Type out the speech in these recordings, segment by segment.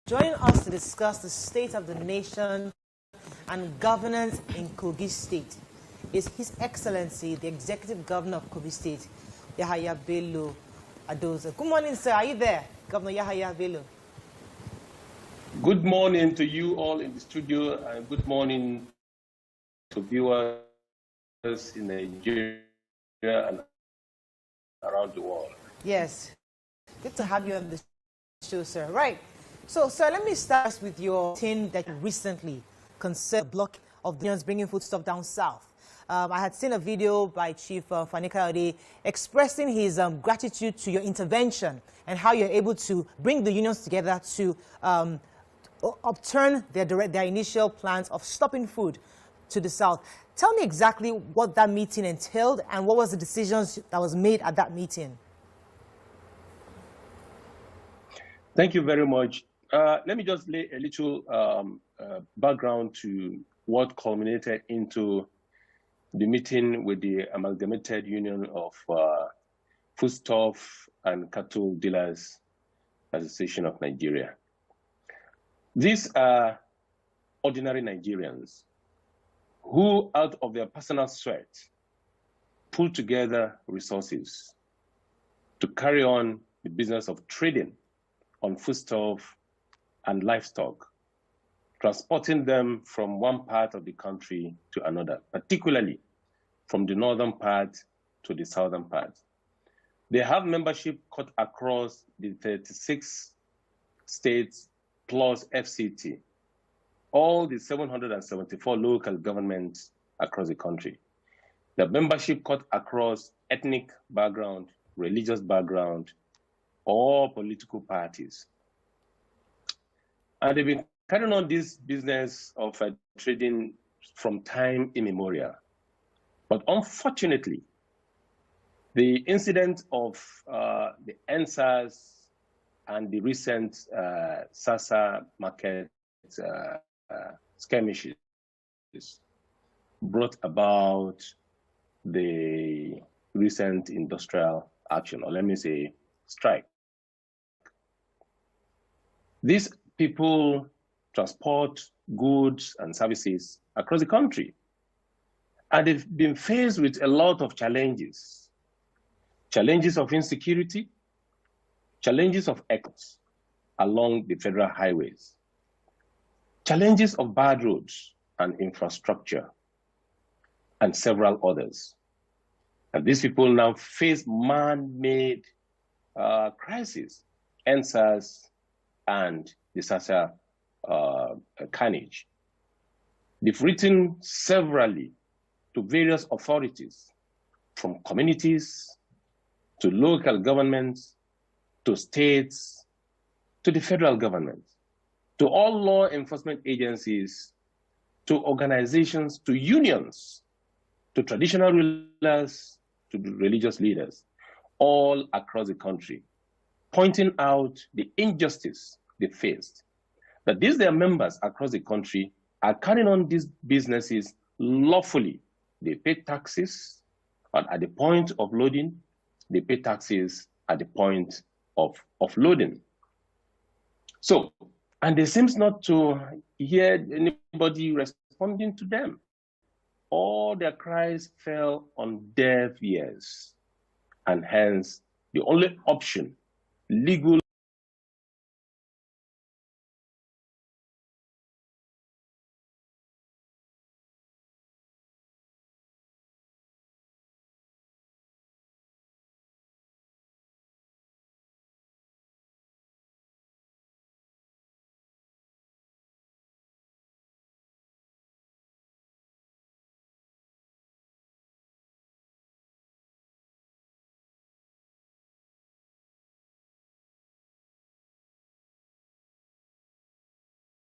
Joining us to discuss the state of the nation and governance in Kogi State is His Excellency, the Executive Governor of Kogi State, Yahaya Bello Adoza. Good morning, sir. Are you there, Governor Yahaya Bello? Good morning to you all in the studio, and good morning to viewers in Nigeria and around the world. Yes. Good to have you on the show, sir. Right. So, sir, let me start with your thing that you recently concerned the block of the unions bringing foodstuff down south. I had seen a video by Chief Fani Kayode expressing his gratitude to your intervention and how you're able to bring the unions together to upturn their initial plans of stopping food to the south. Tell me exactly what that meeting entailed and what was the decisions that was made at that meeting. Thank you very much. Let me just lay a little background to what culminated into the meeting with the Amalgamated Union of Foodstuff and Cattle Dealers Association of Nigeria. These are ordinary Nigerians who, out of their personal sweat, pulled together resources to carry on the business of trading on foodstuff and livestock, transporting them from one part of the country to another, particularly from the northern part to the southern part. They have membership cut across the 36 states plus FCT, all the 774 local governments across the country. The membership cut across ethnic background, religious background, or political parties. And they've been carrying on this business of trading from time immemorial. But unfortunately, the incident of the NSAS and the recent SASA market skirmishes brought about the recent industrial action, or let me say strike. These people transport goods and services across the country, and they've been faced with a lot of challenges. Challenges of insecurity, challenges of economics along the federal highways, challenges of bad roads and infrastructure, and several others. And these people now face man-made crises, NSAS and the SASA carnage. They've written severally to various authorities, from communities to local governments, to states, to the federal government, to all law enforcement agencies, to organizations, to unions, to traditional rulers, to religious leaders, all across the country, pointing out the injustice they faced. That these their members across the country are carrying on these businesses lawfully. They pay taxes at the point of loading, they pay taxes at the point of loading. So, and they seems not to hear anybody responding to them. All their cries fell on deaf ears, and hence the only option, legal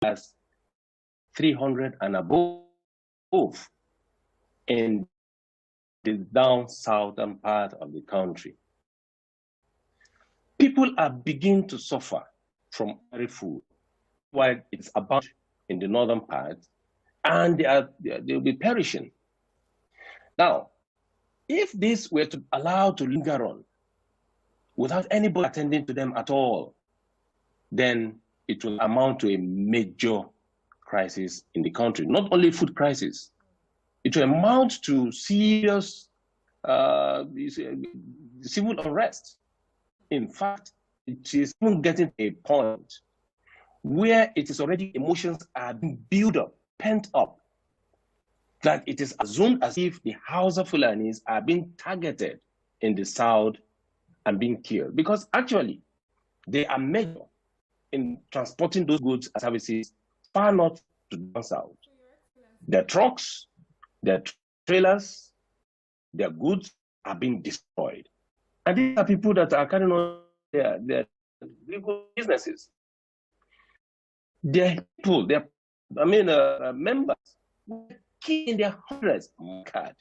as 300 and above in the down southern part of the country. People are beginning to suffer from food, while it's about in the northern part, and they'll be perishing. Now, if this were to allow to linger on without anybody attending to them at all, then it will amount to a major crisis in the country. Not only food crisis, it will amount to serious civil unrest. In fact, it is even getting to a point where it is already emotions are being built up, pent up, that it is assumed as if the Hausa Fulanis are being targeted in the south and being killed. Because actually, they are major in transporting those goods and services far north to down south. Their trucks, their trailers, their goods are being destroyed. And these are people that are carrying on their legal businesses. Their people, members, killed in their hundreds. God,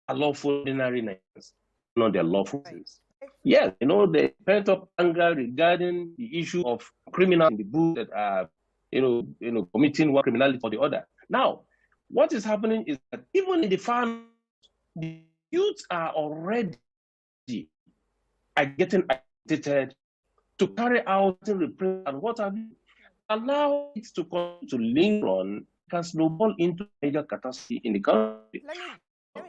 are lawful ordinary Nigerians, not their lawful citizens. Yes, the pent up anger regarding the issue of criminals in the book that are, committing one criminality or the other. Now, what is happening is that even in the farm, the youths are already getting agitated to carry out repression and what have you. Allow it to continue to linger on, can snowball into major catastrophe in the country.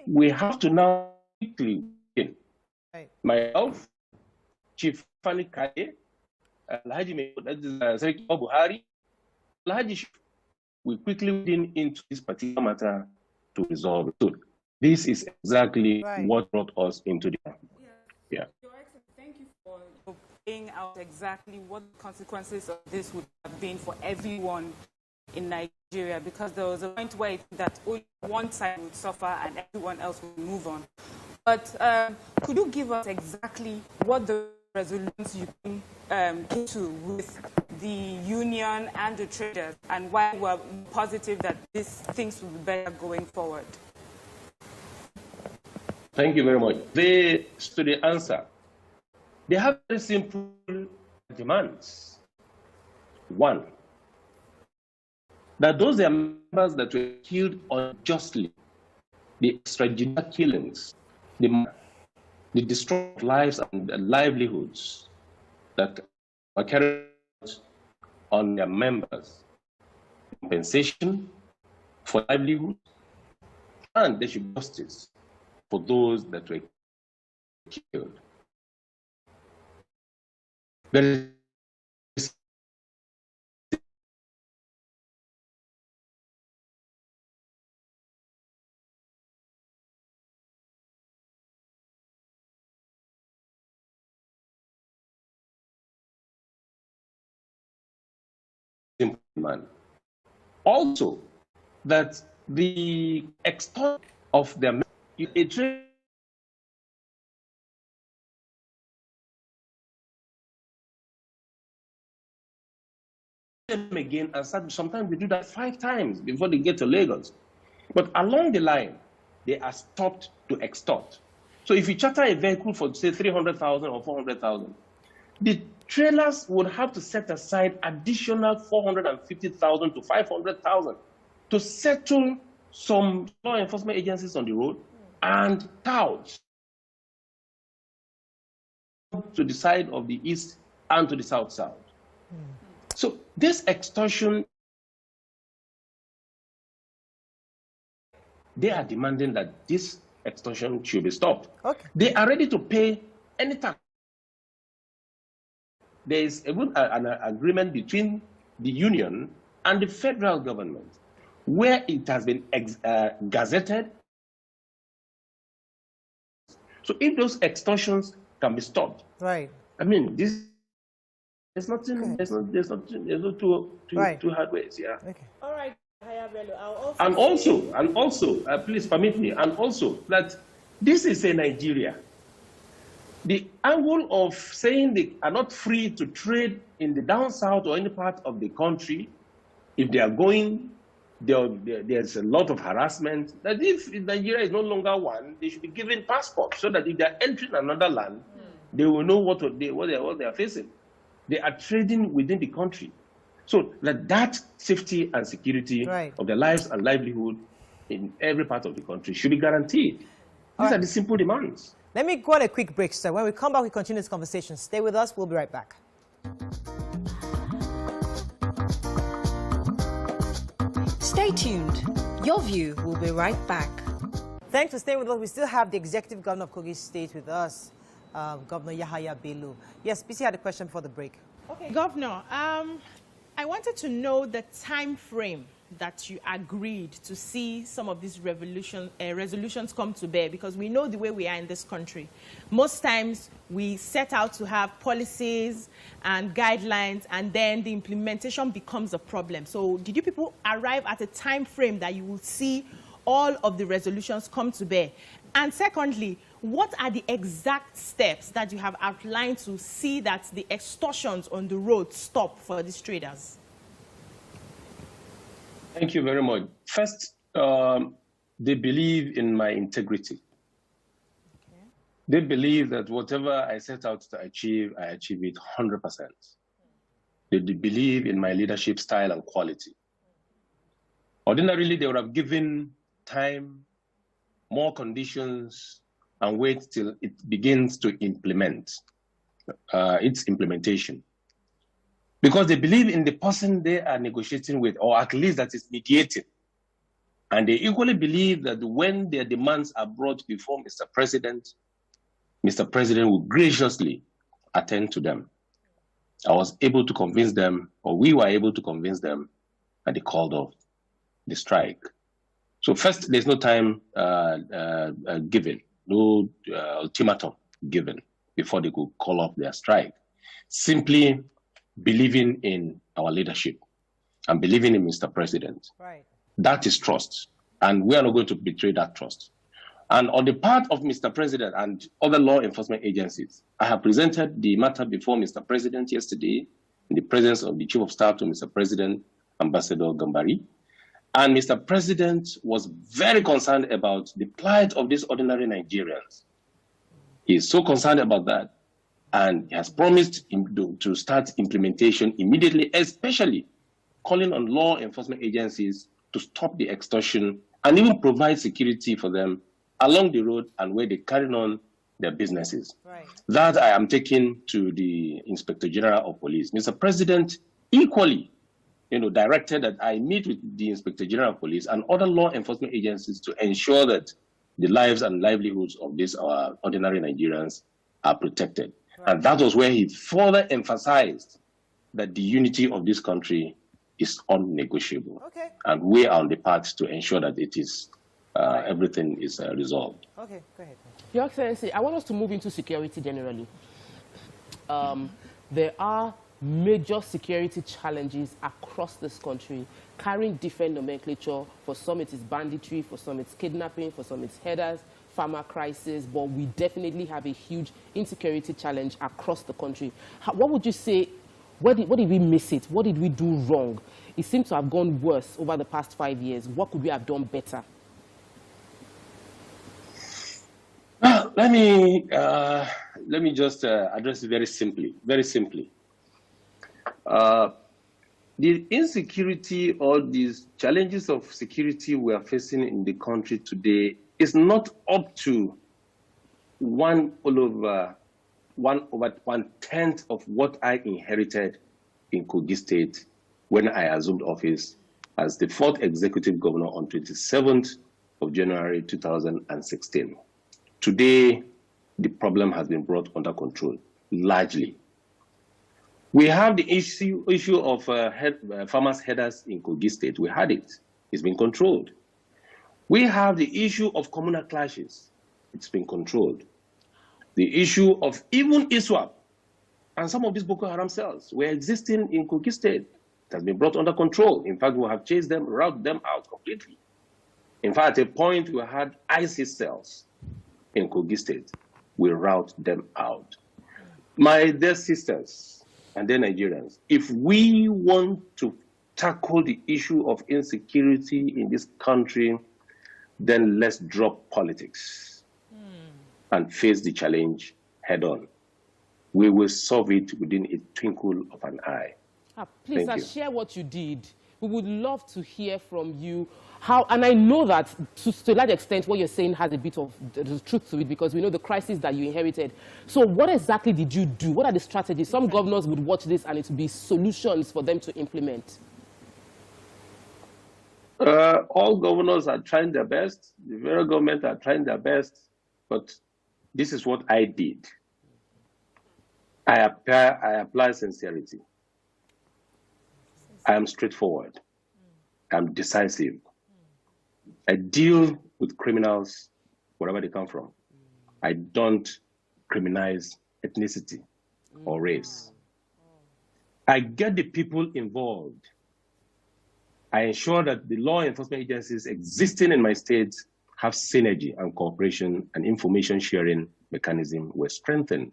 We have to now quickly begin. Myself, Chief Fani Kaye, Alhaji Buhari, Alhaji, we quickly begin into this particular matter to resolve it. So this is exactly what brought us into the. Yeah. Your Excellency, thank you for laying out exactly what the consequences of this would have been for everyone in Nigeria, because there was a point where that only one side would suffer and everyone else would move on. But could you give us exactly what the resolutions you came to with the union and the traders, and why we're positive that these things will be better going forward? Thank you very much. To the answer, they have very simple demands. One, that those members that were killed unjustly, the extrajudicial killings, the destruction of lives and livelihoods that are carried out on their members, compensation for livelihood, and there should be justice for those that were killed. There is man. Also, that the extent of their them again, and sometimes they do that 5 times before they get to Lagos. But along the line, they are stopped to extort. So if you charter a vehicle for, say, 300,000 or 400,000, the trailers would have to set aside additional 450,000 to 500,000 to settle some law enforcement agencies on the road and touts to the side of the east and to the south. So this extortion, they are demanding that this extortion should be stopped. Okay. They are ready to pay any tax. There is an agreement between the union and the federal government where it has been gazetted. So if those extortions can be stopped, right? I mean, there's nothing. There's no two hard ways. Yeah. Okay. All right, Yahaya Bello. And also, please permit me. And also that this is a Nigeria. The angle of saying they are not free to trade in the down south or any part of the country, if they are going, there's a lot of harassment. That if Nigeria is no longer one, they should be given passports so that if they are entering another land, they will know what they are facing. They are trading within the country, so that safety and security of their lives and livelihood in every part of the country should be guaranteed. These are the simple demands. Let me go on a quick break, sir. When we come back, we continue this conversation. Stay with us. We'll be right back. Stay tuned. Your View will be right back. Thanks for staying with us. We still have the Executive Governor of Kogi State with us, Governor Yahaya Bello. Yes, PC had a question for the break. Okay, Governor, I wanted to know the time frame that you agreed to see some of these resolutions come to bear, because we know the way we are in this country. Most times we set out to have policies and guidelines, and then the implementation becomes a problem. So did you people arrive at a time frame that you will see all of the resolutions come to bear? And secondly, what are the exact steps that you have outlined to see that the extortions on the road stop for these traders? Thank you very much. First, they believe in my integrity. Okay. They believe that whatever I set out to achieve, I achieve it 100%. They believe in my leadership style and quality. Ordinarily, they would have given time, more conditions, and wait till it begins to implement its implementation. Because they believe in the person they are negotiating with, or at least that is mediating. And they equally believe that when their demands are brought before Mr. President will graciously attend to them. I was able to convince them, or we were able to convince them, that they called off the strike. So first, there's no time given, no ultimatum given before they could call off their strike. Simply believing in our leadership and believing in Mr. President. Right. That is trust. And we are not going to betray that trust. And on the part of Mr. President and other law enforcement agencies, I have presented the matter before Mr. President yesterday in the presence of the Chief of Staff to Mr. President, Ambassador Gambari. And Mr. President was very concerned about the plight of these ordinary Nigerians. He is so concerned about that. And he has promised to start implementation immediately, especially calling on law enforcement agencies to stop the extortion and even provide security for them along the road and where they carry on their businesses. Right. That I am taking to the Inspector General of Police. Mr. President equally directed that I meet with the Inspector General of Police and other law enforcement agencies to ensure that the lives and livelihoods of these ordinary Nigerians are protected. And that was where he further emphasized that the unity of this country is unnegotiable. Okay. And we are on the path to ensure that it is everything is resolved. Okay, go ahead. Your Excellency, I want us to move into security generally. There are major security challenges across this country, carrying different nomenclature. For some it is banditry, for some it's kidnapping, for some it's headers, farmer crisis, but we definitely have a huge insecurity challenge across the country. What would you say, what did we miss it? What did we do wrong? It seems to have gone worse over the past 5 years. What could we have done better? Let me just address it very simply. Very simply. The insecurity or these challenges of security we are facing in the country today is not up to 1/10 of what I inherited in Kogi State when I assumed office as the 4th executive governor on 27th of January 2016. Today, the problem has been brought under control, largely. We have the issue of farmers' headers in Kogi State. We had it. It's been controlled. We have the issue of communal clashes. It's been controlled. The issue of even ISWAP and some of these Boko Haram cells were existing in Kogi State. It has been brought under control. In fact, we have chased them, routed them out completely. In fact, at a point, we had ISIS cells in Kogi State. We rout them out. My dear sisters and dear Nigerians, if we want to tackle the issue of insecurity in this country, then let's drop politics and face the challenge head on. We will solve it within a twinkle of an eye. Please, share what you did. We would love to hear from you. How, and I know that to a large extent what you're saying has a bit of the truth to it, because we know the crisis that you inherited. So what exactly did you do? What are the strategies? Some governors would watch this and it would be solutions for them to implement. All governors are trying their best. The federal government are trying their best. But this is what I did. I apply sincerity. I am straightforward. I'm decisive. I deal with criminals wherever they come from. I don't criminalize ethnicity or race. I get the people involved. I ensure that the law enforcement agencies existing in my state have synergy and cooperation, and information sharing mechanism were strengthened.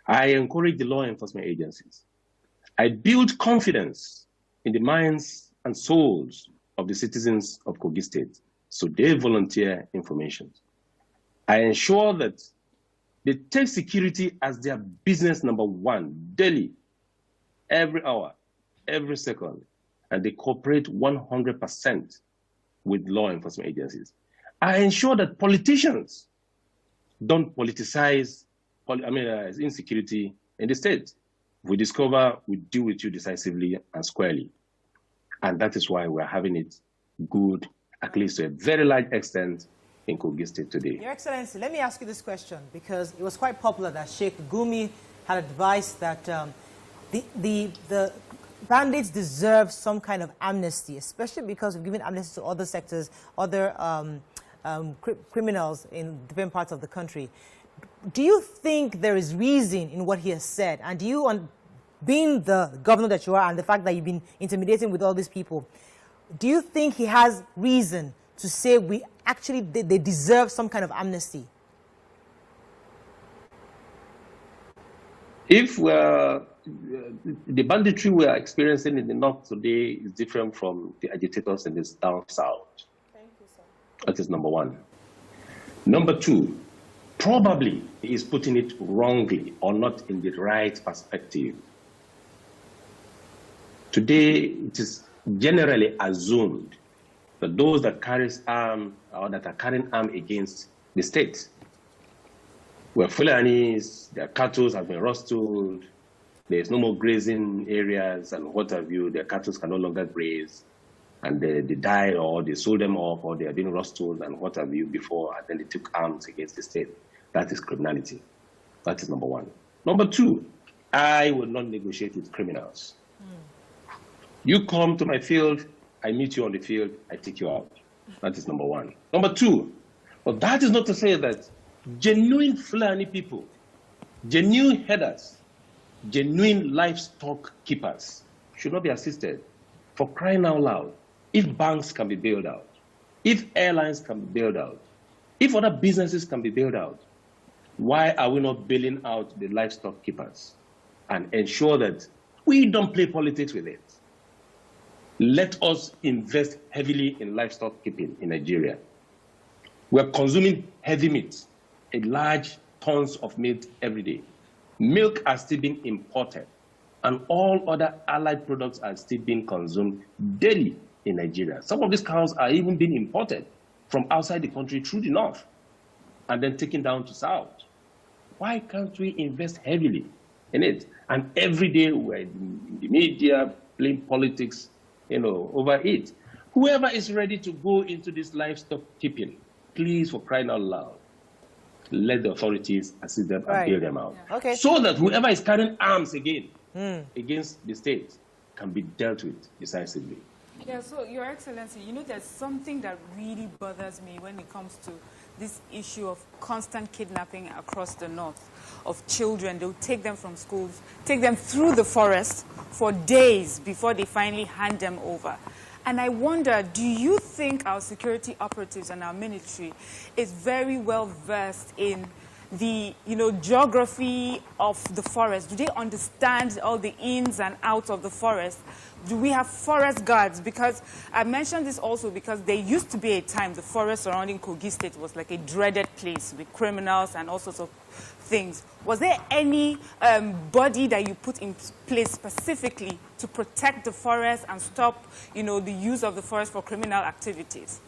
I encourage the law enforcement agencies. I build confidence in the minds and souls of the citizens of Kogi State, so they volunteer information. I ensure that they take security as their business number one, daily, every hour, every second, and they cooperate 100% with law enforcement agencies. I ensure that politicians don't politicize insecurity in the state. If we discover, we deal with you decisively and squarely. And that is why we're having it good, at least to a very large extent, in Kogi State today. Your Excellency, let me ask you this question, because it was quite popular that Sheikh Gumi had advised that the bandits deserve some kind of amnesty, especially because we've given amnesty to other sectors, other criminals in different parts of the country. Do you think there is reason in what he has said? And do you, being the governor that you are and the fact that you've been intimidating with all these people, do you think he has reason to say they deserve some kind of amnesty? If the banditry we are experiencing in the north today is different from the agitators in the down south. Thank you, sir. That is number one. Number two, probably he is putting it wrongly or not in the right perspective. Today, it is generally assumed that those that carry arms or that are carrying arms against the state were Fulanis, their cattle have been rustled, there's no more grazing areas and what have you, their cattle can no longer graze, and they died or they sold them off or they have been rustled and what have you before, and then they took arms against the state. That is criminality. That is number one. Number two, I will not negotiate with criminals. You come to my field, I meet you on the field, I take you out. That is number one. Number two, but that is not to say that genuine Fulani people, genuine headers, genuine livestock keepers should not be assisted. For crying out loud, if banks can be bailed out, if airlines can be bailed out, if other businesses can be bailed out, why are we not bailing out the livestock keepers and ensure that we don't play politics with it? Let us invest heavily in livestock keeping in Nigeria. We're consuming heavy meat, a large tons of meat every day. Milk are still being imported, and all other allied products are still being consumed daily in Nigeria. Some of these cows are even being imported from outside the country through the north and then taken down to south. Why can't we invest heavily in it? And every day we're in the media playing politics, over it. Whoever is ready to go into this livestock keeping, please, for crying out loud, let the authorities assist them and bail them out. Yeah. Okay. So that whoever is carrying arms again against the state can be dealt with decisively. Yeah, so Your Excellency, there's something that really bothers me when it comes to this issue of constant kidnapping across the north of children. They'll take them from schools, take them through the forest for days before they finally hand them over. And I wonder, do you think our security operatives and our military is very well versed in the geography of the forest? Do they understand all the ins and outs of the forest? Do we have forest guards? Because I mentioned this also because there used to be a time the forest surrounding Kogi State was like a dreaded place with criminals and all sorts of things. Was there any body that you put in place specifically to protect the forest and stop, the use of the forest for criminal activities?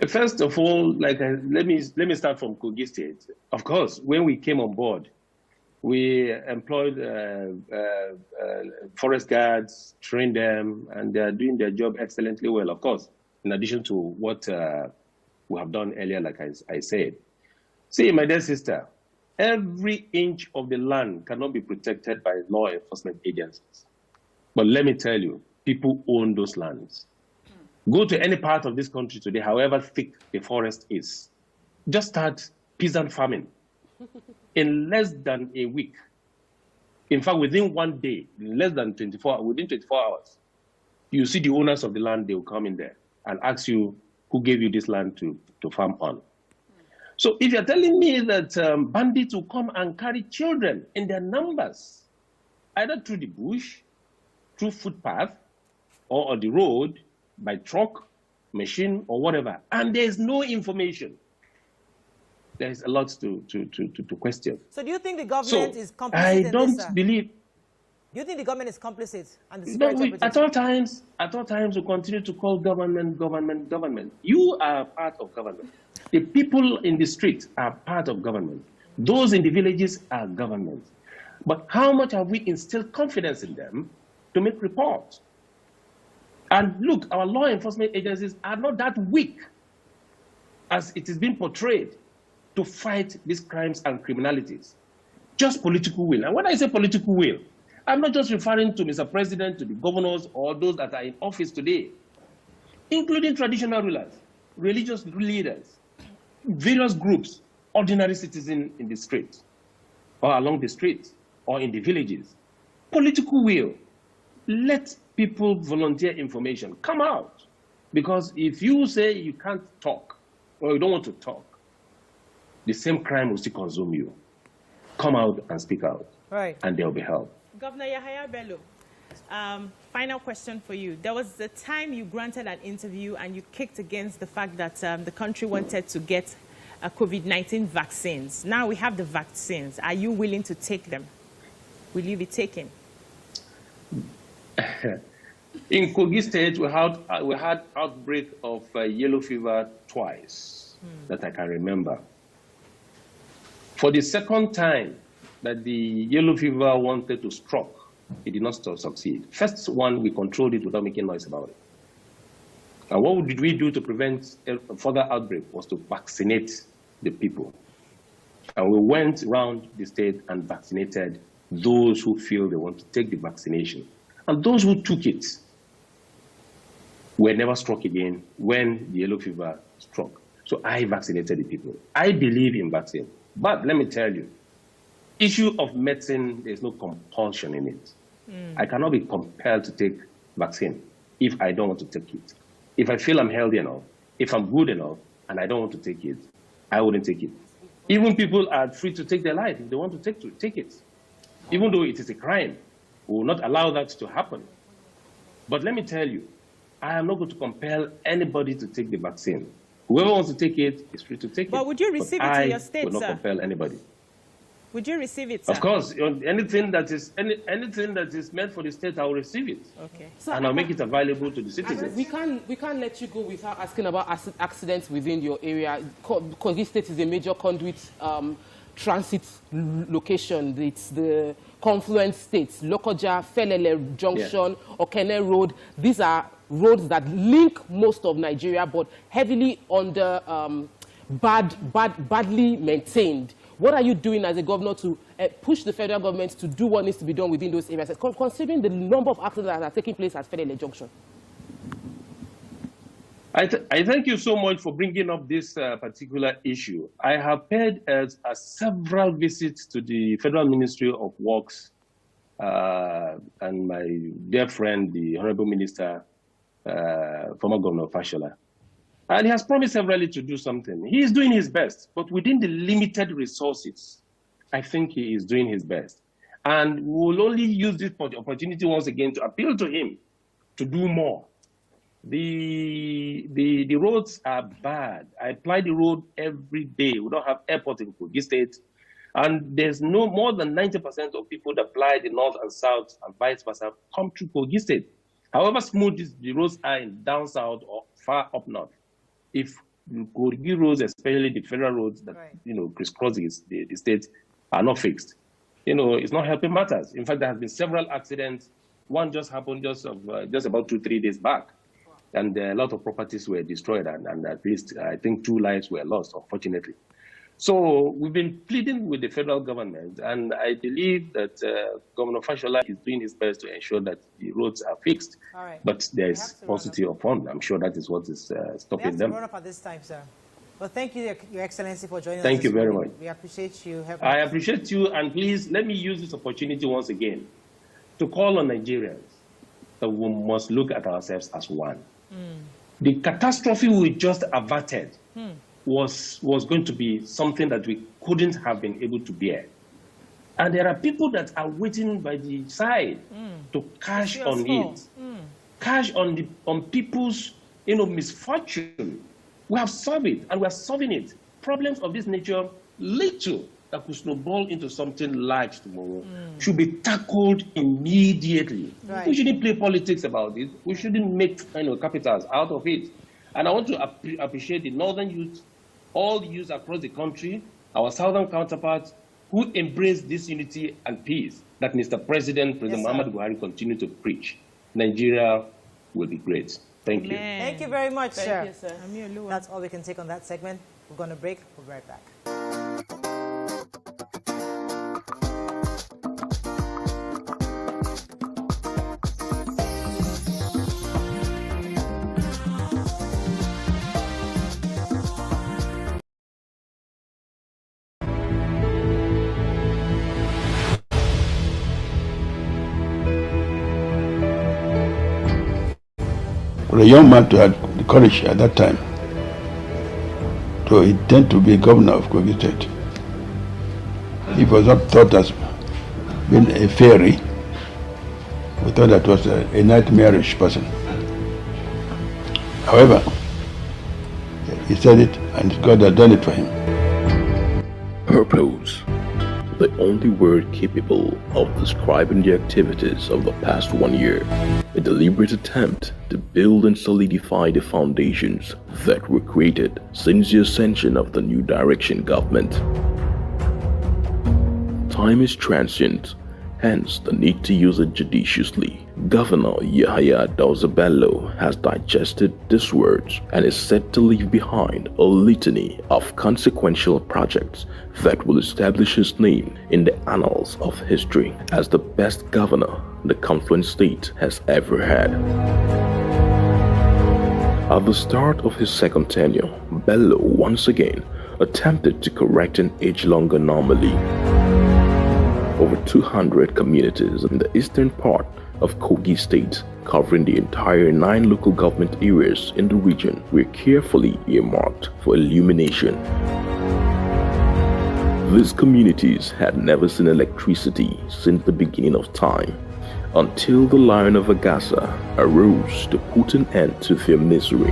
First of all, let me start from Kogi State. Of course, when we came on board, We employed forest guards, trained them, and they are doing their job excellently well, of course, in addition to what we have done earlier, like I said. See, my dear sister, every inch of the land cannot be protected by law enforcement agencies. But let me tell you, people own those lands. Go to any part of this country today, however thick the forest is, just start peasant farming. In less than a week, in fact, within one day, within 24 hours, you see the owners of the land, they will come in there and ask you who gave you this land to farm on. So if you're telling me that bandits will come and carry children in their numbers, either through the bush, through footpath, or on the road, by truck, machine, or whatever, and there's no information, there's a lot to question. So do you think the government is complicit I in this? don't believe. Do you think the government is complicit? And the security At all times, we continue to call government. You are part of government. The people in the street are part of government. Those in the villages are government. But how much have we instilled confidence in them to make reports? And look, our law enforcement agencies are not that weak as it is being portrayed to fight these crimes and criminalities. Just political will. And when I say political will, I'm not just referring to Mr. President, to the governors, or those that are in office today, including traditional rulers, religious leaders, various groups, ordinary citizens in the streets, or along the streets, or in the villages. Political will. Let people volunteer information. Come out. Because if you say you can't talk, or you don't want to talk, the same crime will still consume you. Come out and speak out. Right. And there will be help. Governor Yahaya Bello, final question for you. There was a time you granted an interview and you kicked against the fact that the country wanted to get COVID-19 vaccines. Now we have the vaccines. Are you willing to take them? Will you be taking? In Kogi State, we had outbreak of yellow fever twice that I can remember. For the second time that the yellow fever wanted to struck, it did not succeed. First one, we controlled it without making noise about it. And what did we do to prevent a further outbreak was to vaccinate the people. And we went around the state and vaccinated those who feel they want to take the vaccination. And those who took it were never struck again when the yellow fever struck. So I vaccinated the people. I believe in vaccine. But let me tell you, issue of medicine, there's no compulsion in it. I cannot be compelled to take vaccine if I don't want to take it. If I feel I'm healthy enough, if I'm good enough, and I don't want to take it, I wouldn't take it. Even people are free to take their life if they want to take it. Even though it is a crime, we will not allow that to happen. But let me tell you, I am not going to compel anybody to take the vaccine. Whoever wants to take it is free to take it. But would you receive it in your state, I will not sir? compel anybody. Would you receive it, sir? Of course, anything that is meant for the state, I will receive it. Okay. So and I'll make it available to the citizens. We can't let you go without asking about accidents within your area. Kogi State is a major conduit transit location. It's the confluence states, Lokoja, Felele Junction, Okene Road. These are roads that link most of Nigeria, but heavily under badly maintained. What are you doing as a governor to push the federal government to do what needs to be done within those areas, considering the number of accidents that are taking place at Felele Junction? I thank you so much for bringing up this particular issue. I have paid several visits to the Federal Ministry of Works and my dear friend, the Honorable Minister, former Governor Fashola. And he has promised severally to do something. He is doing his best, but within the limited resources, I think he is doing his best. And we will only use this opportunity once again to appeal to him to do more. The roads are bad. I apply the road every day. We don't have airport in Kogi State. And there's no more than 90% of people that fly the north and south and vice versa come through Kogi State. However smooth the roads are in down south or far up north, if Kogi roads, especially the federal roads that crisscross the state, are not fixed, it's not helping matters. In fact, there have been several accidents. One just happened just about 2-3 days back, and a lot of properties were destroyed, and at least I think 2 lives were lost, unfortunately. So we've been pleading with the federal government, and I believe that Governor Fashola is doing his best to ensure that the roads are fixed. All right. But there's paucity of funds. I'm sure that is what is stopping them. We have to run up at this time, sir. Well, thank you, Your Excellency, for joining us. Thank you very much. We appreciate you. I appreciate you, and please let me use this opportunity once again to call on Nigerians that we must look at ourselves as one. The catastrophe we just averted was going to be something that we couldn't have been able to bear. And there are people that are waiting by the side to cash on it, cash on people's misfortune. We have solved it, and we are solving it. Problems of this nature, little that could snowball into something large tomorrow, should be tackled immediately. Right. We shouldn't play politics about it. We shouldn't make capitals out of it. And I want to appreciate the northern youth, all youths across the country, our southern counterparts, who embrace this unity and peace that Mr. President Muhammadu Buhari continue to preach. Nigeria will be great. Thank you. Thank you very much, sir. Thank you, sir. That's all we can take on that segment. We're going to break. We'll be right back. For a young man to have the courage at that time to intend to be governor of Kogi State, he was not thought as being a fairy. We thought that was a nightmarish person. However, he said it, and God had done it for him. Purpose, the only word capable of describing the activities of the past 1 year. A deliberate attempt to build and solidify the foundations that were created since the ascension of the New Direction government. Time is transient, hence the need to use it judiciously. Governor Yahaya Bello has digested these words and is set to leave behind a litany of consequential projects that will establish his name in the annals of history as the best governor the Confluent State has ever had. At the start of his second tenure, Bello once again attempted to correct an age-long anomaly. Over 200 communities in the eastern part of Kogi State, covering the entire 9 local government areas in the region, were carefully earmarked for illumination. These communities had never seen electricity since the beginning of time, until the Lion of Agasa arose to put an end to their misery.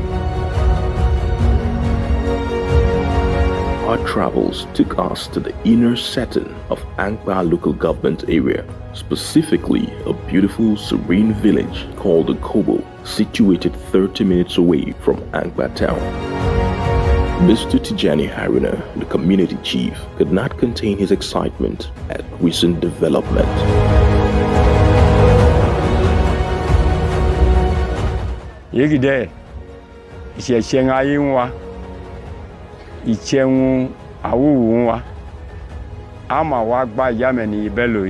Our travels took us to the inner setting of Angba local government area, specifically a beautiful, serene village called Okobo, situated 30 minutes away from Angba town. Mr. Tijani Haruna, the community chief, could not contain his excitement at recent development. Yegide, Ishenga Yinwa, Ichengu Awuwa, Ama Wagba Yameni Bello.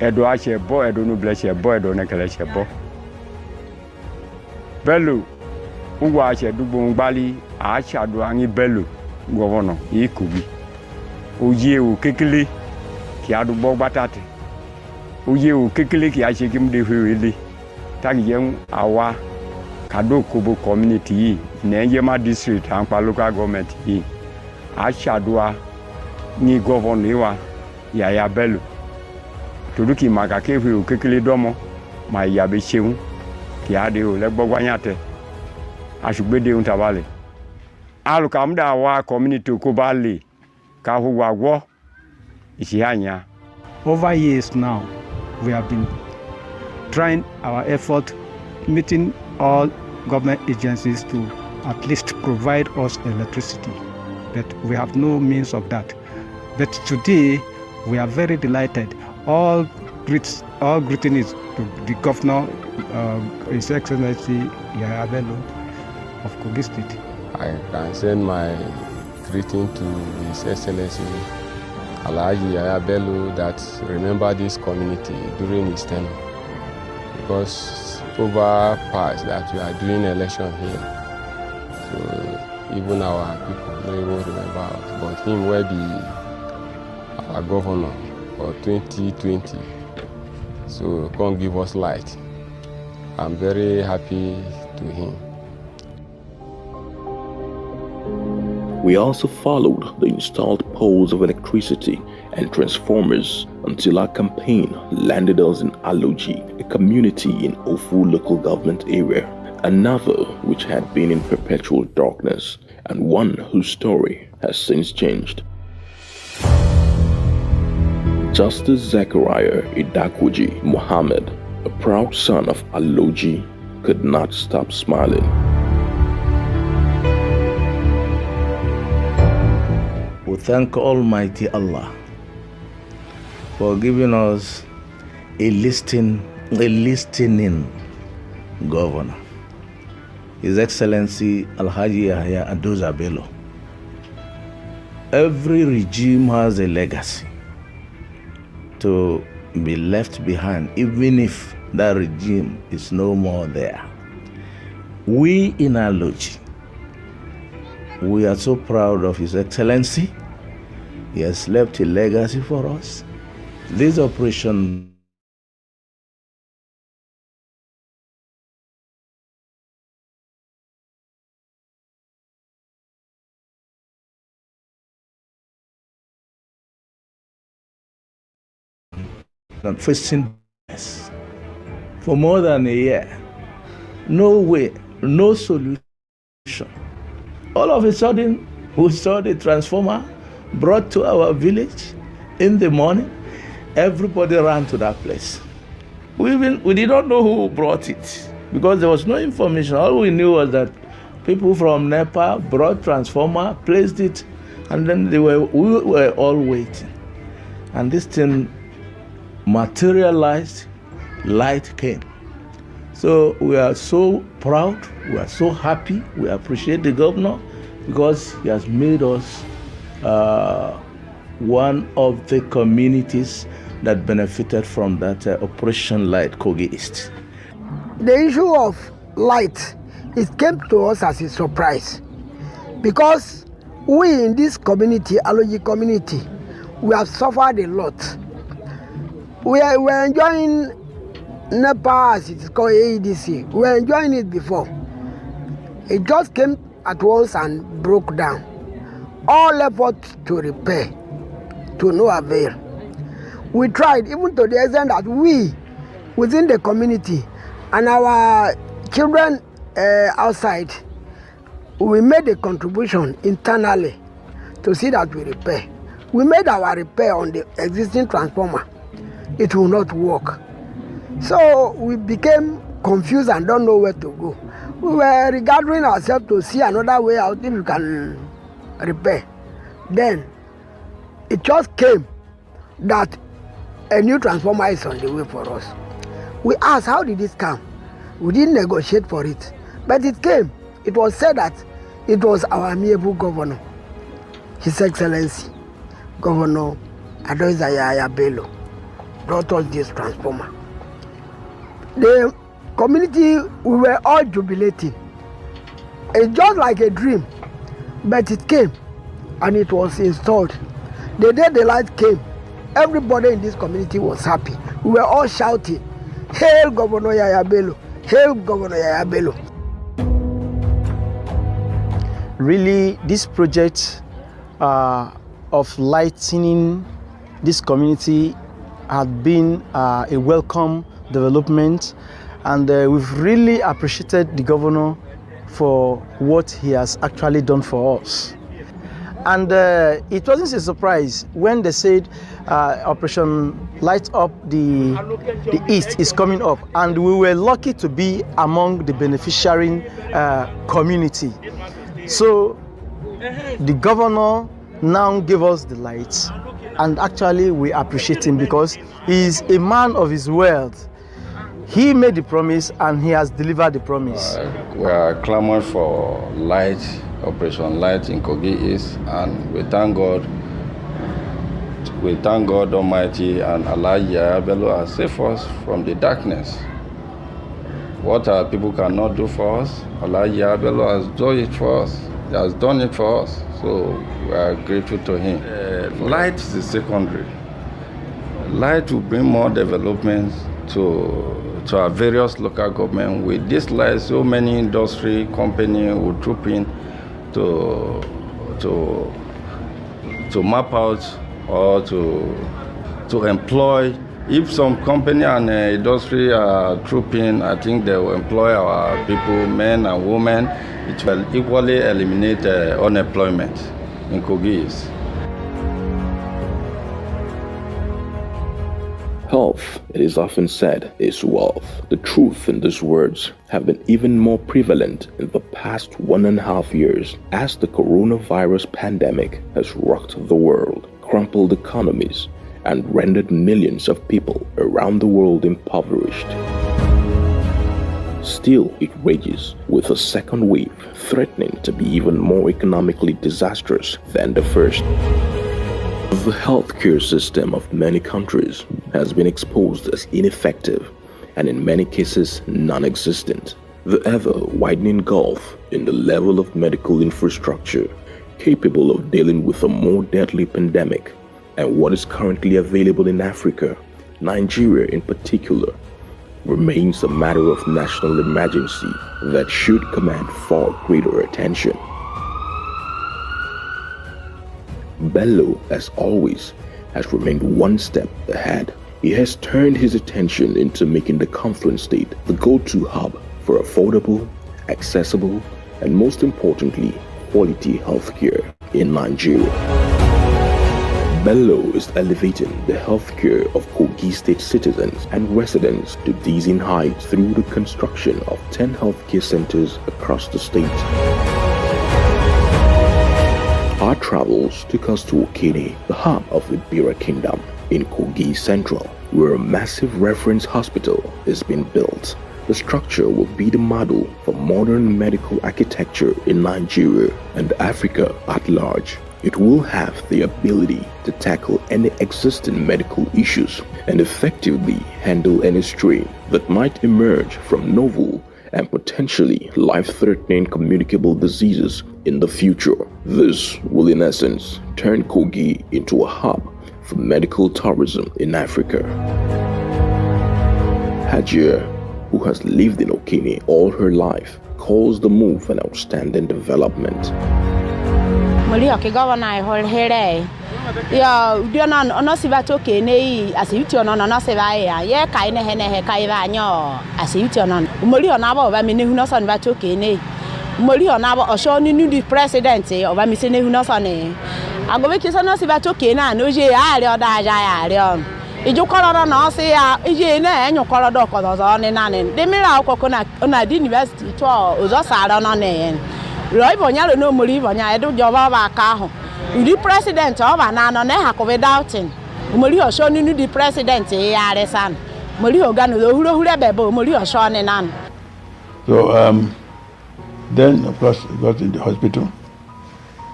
Edo Achebo, Edo Nubleshebo, Edo Nekeleshebo. Bello, Uwa Achedubu Ngbali, Achadu Angi Bello, Governor, Ikubi. Uye Ukekili, Kiadu Bogbatate. Uye Ukekili, Kiachikim de Huili. Tagiyem Awa, Kado Kobo community, Nenjema district, Ampa local government, Achadua, Ni Governor, Yahaya Bello. Tuduki Makakevi Ukekili Domo, my Yabishim, Kiadeo, Lebogwanyate. Ashubede Untavale. Alukamda wa community Kubali, Kahuwa Wo, Ishianya. Over years now, we have been trying our effort, meeting all government agencies to at least provide us electricity, but we have no means of that. But today, We are very delighted. All greetings to the governor, His Excellency Yahaya Bello of Kogi State. I can send my greeting to His Excellency Alhaji Yahaya Bello that remember this community during his tenure, because over past that we are doing election here. So even our people don't even remember us, but him will be our governor for 2020. So come give us light. I'm very happy to him. We also followed the installed poles of electricity and transformers until our campaign landed us in Alhaji, a community in Ofu local government area, another which had been in perpetual darkness, and one whose story has since changed. Justice Zachariah Idakwaji Muhammad, a proud son of Alhaji, could not stop smiling. We thank Almighty Allah for giving us a listening governor, His Excellency Alhaji Yahaya Bello. Every regime has a legacy to be left behind, even if that regime is no more there. We in Alhaji, we are so proud of His Excellency. He has left a legacy for us. This operation facing for more than a year. No way, no solution. All of a sudden, we saw the transformer brought to our village in the morning. Everybody ran to that place. We did not know who brought it because there was no information. All we knew was that people from NEPA brought transformer, placed it, and then we were all waiting. And this thing materialized, light came. So we are so proud, we are so happy, we appreciate the governor because he has made us one of the communities that benefited from that Operation Light Kogi East. The issue of light, it came to us as a surprise because we in this community, Alhaji community, we have suffered a lot. We were enjoying NEPA, as it is called AEDC. We were enjoying it before. It just came at once and broke down. All efforts to repair, to no avail. We tried, even to the extent that we, within the community, and our children outside, we made a contribution internally to see that we repair. We made our repair on the existing transformer. It will not work. So we became confused and don't know where to go. We were regarding ourselves to see another way out if we can repair. Then it just came that a new transformer is on the way for us. We asked, how did this come? We didn't negotiate for it, but it came. It was said that it was our amiable governor, His Excellency, Governor Yahaya Bello, brought us this transformer. The community, we were all jubilating. It's just like a dream, but it came and it was installed. The day the light came, everybody in this community was happy. We were all shouting, "Hail Governor Yahaya Bello! Hail Governor Yahaya Bello!" Really, this project of lightening this community had been a welcome development, and we've really appreciated the governor for what he has actually done for us. And it wasn't a surprise when they said Operation Light Up the East is coming up, and we were lucky to be among the beneficiary community. So the governor now gave us the lights, and actually we appreciate him because he's a man of his word. He made the promise and he has delivered the promise. We are clamoring for light, Operation Light in Kogi East, and we thank God. We thank God Almighty and Alhaji Yahaya Bello has saved us from the darkness. What our people cannot do for us, Alhaji Yahaya Bello has done it for us. He has done it for us, so we are grateful to him. Light is the secondary. Light will bring more development to our various local governments. With this light, so many industry companies will troop in to map out or to employ. If some company and industry are trooping, I think they will employ our people, men and women. It will equally eliminate unemployment in Kogi East. Health, it is often said, is wealth. The truth in these words have been even more prevalent in the past 1.5 years as the coronavirus pandemic has rocked the world, crumpled economies, and rendered millions of people around the world impoverished. Still, it rages with a second wave threatening to be even more economically disastrous than the first. The healthcare system of many countries has been exposed as ineffective and in many cases non-existent. The ever-widening gulf in the level of medical infrastructure capable of dealing with a more deadly pandemic and what is currently available in Africa, Nigeria in particular, remains a matter of national emergency that should command far greater attention. Bello, as always, has remained one step ahead. He has turned his attention into making the Confluence State the go-to hub for affordable, accessible, and most importantly, quality healthcare in Nigeria. Bello is elevating the healthcare of Kogi State citizens and residents to dizzying heights through the construction of 10 healthcare centers across the state. Our travels took us to Okene, the hub of the Bira Kingdom, in Kogi Central, where a massive reference hospital is being built. The structure will be the model for modern medical architecture in Nigeria and Africa at large. It will have the ability to tackle any existing medical issues and effectively handle any strain that might emerge from novel and potentially life-threatening communicable diseases in the future. This will in essence turn Kogi into a hub for medical tourism in Africa. Hajia, who has lived in Okene all her life, calls the move an outstanding development. Ya udiona ono sibato kene asibiti ono no seba ya ye kai ne he kai ba nyo asibiti ono umori ona ba oba me ne hu no so ne bato kene umori ona ba osho ni new president oba me se ne hu no so ne agobe kisa no sibato kene an oje ya ari oda aja ya ari on iju koloro no se ya ije na enyu kolodo kodozo ne na ne de mira akoko na di university to ozo sara no ne roi bonya lo no umori bonya edu joba ba ka ho the president of Anano Nehako doubting. Murio shown you the president, Yaresan. Murio Gano, who rebel, Murio Sean and Nan. So then, of course, he got in the hospital.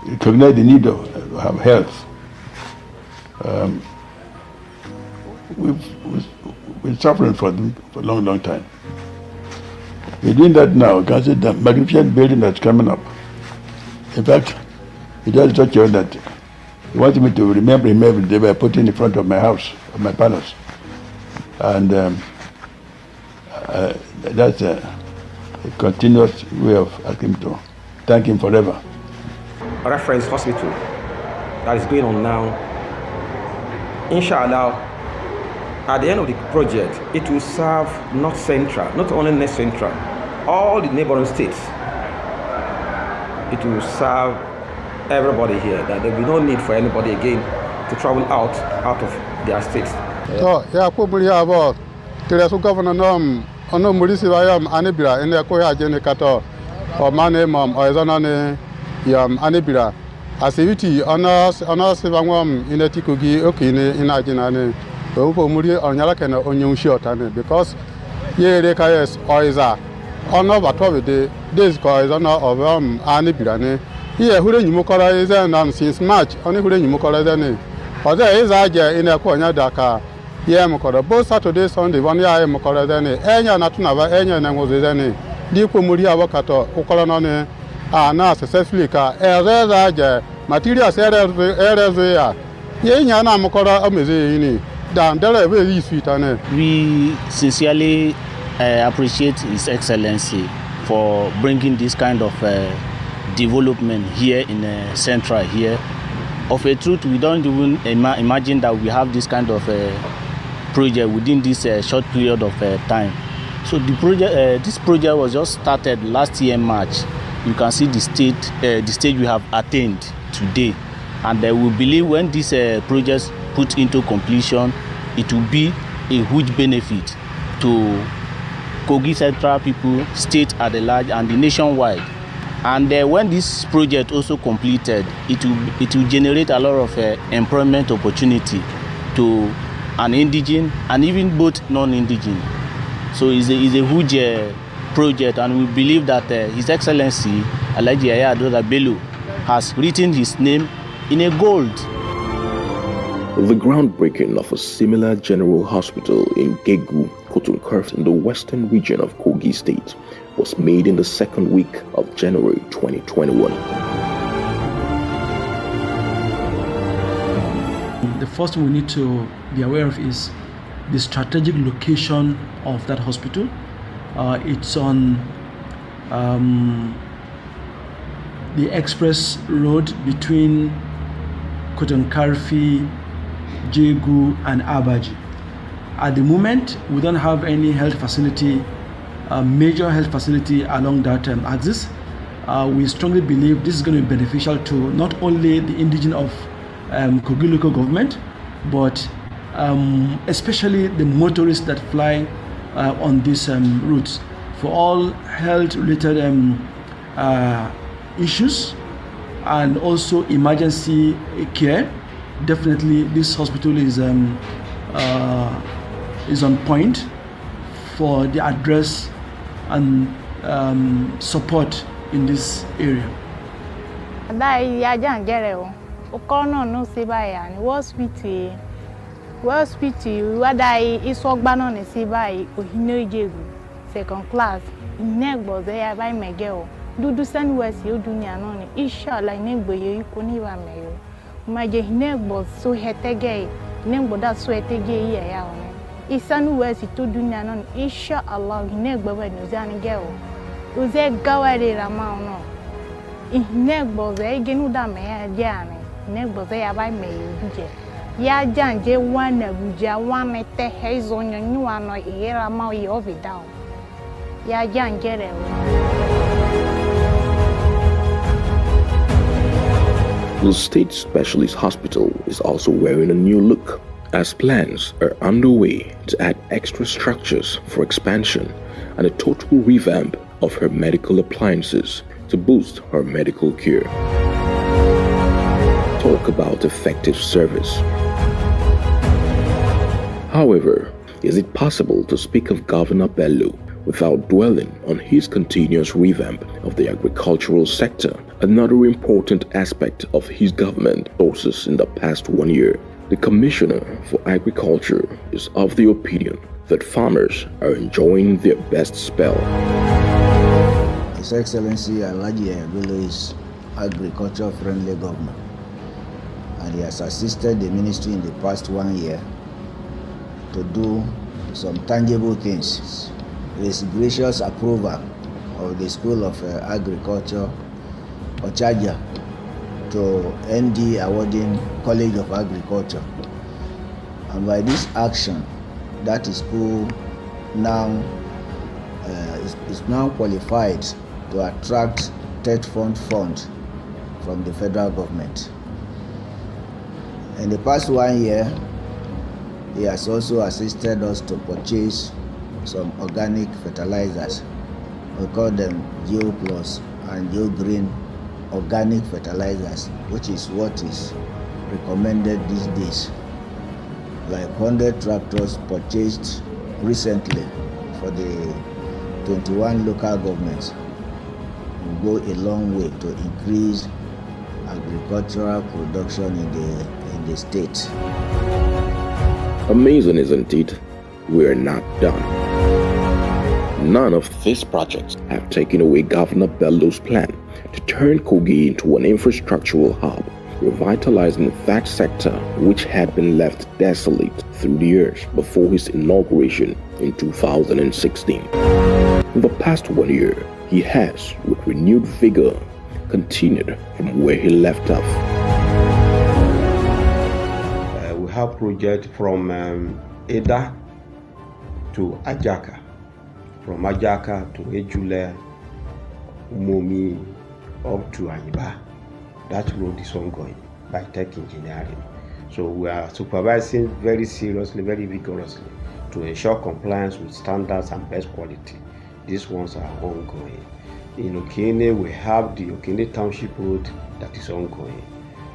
He recognized the need of health. We've been suffering for them for a long time. We're doing that now. You can see the magnificent building that's coming up. In fact, he does such that he wanted me to remember him every day by putting in front of my house, of my palace. And that's a continuous way of asking him to thank him forever. A reference hospital that is going on now. Inshallah, at the end of the project, it will serve North Central, not only North Central, all the neighboring states. It will serve everybody here, that there will be no need for anybody again to travel out of their states. So, yeah, probably about the governor ono mulisi bayam anibira ene ko ya jene kato o mane mom o zonane yam anibira asibiti ana sibangwam ineti kugi okine inajinane opo muri onyala kena onyushi otane because yere kayes oiza ono batobide days ko oiza na obam ani birane ye hure nyumukora ize na since March oni hure nyumukora zene oze iza je ine ko onya daka ye mukora both Saturday Sunday one ya mukora zene enya na tunaba enya na ngoze zene dikwo muri abakato ukora none na successfully ka ereza je materials erezo ya ye nya na mukora ameze ini dan dere very sweet ane. We sincerely appreciate His Excellency for bringing this kind of development here in Central here. Of a truth, we don't even imagine that we have this kind of project within this short period of time. So the project, this project was just started last year March. You can see the stage we have attained today, and we believe when this project put into completion, it will be a huge benefit to Kogi Central people, state at large, and the nationwide. And when this project also completed, it will generate a lot of employment opportunity to an indigenous and even both non-indigenous. So it's a huge project, and we believe that His Excellency Alhaji Yahaya Bello has written his name in a gold. The groundbreaking of a similar general hospital in Gegu, Kotunkarf in the western region of Kogi State was made in the second week of January 2021. The first thing we need to be aware of is the strategic location of that hospital. It's on the express road between Kotunkarfi, Jegu and Alhaji. At the moment, we don't have any health facility, major health facility along that axis. We strongly believe this is going to be beneficial to not only the indigenous of Kogi local government, but especially the motorists that fly on these routes. For all health-related issues and also emergency care, definitely this hospital is on point for the address and support in this area. Second class, negbo they are by my girl. Do send west you do nyanoni. Inshallah, negbo you kuniva mayo. My negbo so hetege, negbo that sweatage ya. Isan west to do nyanon. Inshallah, negbo when you zan girl. Uze gawari ramano. Negbo they genuda mea jane. Negbo they are by mayo. Ya janje one buja one te haze on your new one or era maui of it down. The State Specialist Hospital is also wearing a new look, as plans are underway to add extra structures for expansion and a total revamp of her medical appliances to boost her medical care. Talk about effective service. However, is it possible to speak of Governor Bello without dwelling on his continuous revamp of the agricultural sector, another important aspect of his government sources in the past 1 year? The Commissioner for Agriculture is of the opinion that farmers are enjoying their best spell. His Excellency Alhaji Bello is agriculture-friendly government, and he has assisted the ministry in the past 1 year to do some tangible things. His gracious approval of the School of Agriculture, Ochaja, to ND awarding College of Agriculture. And by this action, that school now is now qualified to attract TET fund from the federal government. In the past 1 year, he has also assisted us to purchase some organic fertilizers. We call them Geo Plus and Geo Green organic fertilizers, which is what is recommended these days. Like 100 tractors purchased recently for the 21 local governments will go a long way to increase agricultural production in the state. Amazing, isn't it? We're not done. None of these projects have taken away Governor Bello's plan to turn Kogi into an infrastructural hub, revitalizing that sector which had been left desolate through the years before his inauguration in 2016. In the past 1 year, he has, with renewed vigor, continued from where he left off. We have projects from Eda to Ajaka, from Ajaka to Ejule, Umomi, up to Ayiba. That road is ongoing by Tech Engineering. So we are supervising very seriously, very vigorously to ensure compliance with standards and best quality. These ones are ongoing. In Okene, we have the Okene Township Road that is ongoing.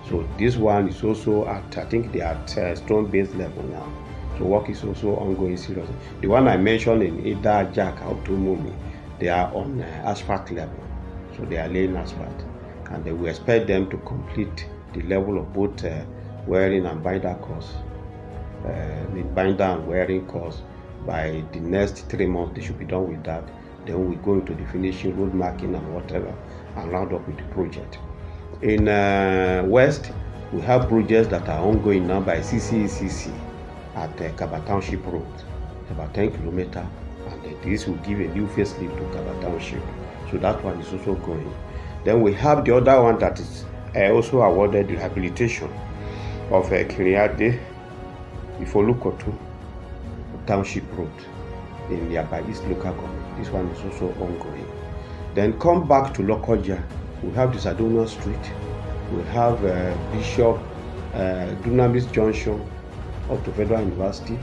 So this one is also at, I think they are at stone base level now. So work is also ongoing seriously. The one I mentioned in Ida, Jack, out to Mumi, they are on asphalt level. So they are laying asphalt. And we expect them to complete the level of both wiring and binder course. Binder and wiring course by the next 3 months. They should be done with that. Then we go into the finishing, road marking and whatever, and round up with the project. In West, we have projects that are ongoing now by CCECC at Kaba Township Road, about 10 kilometers, and this will give a new facelift to Kaba Township. So that one is also going. Then we have the other one that is also awarded the rehabilitation of Kiriade, Ifolukotu Township Road in the Aba East local government. This one is also ongoing. Then come back to Lokoja. We have the Sadona Street. We have Bishop Dunamis Junction up to Federal University,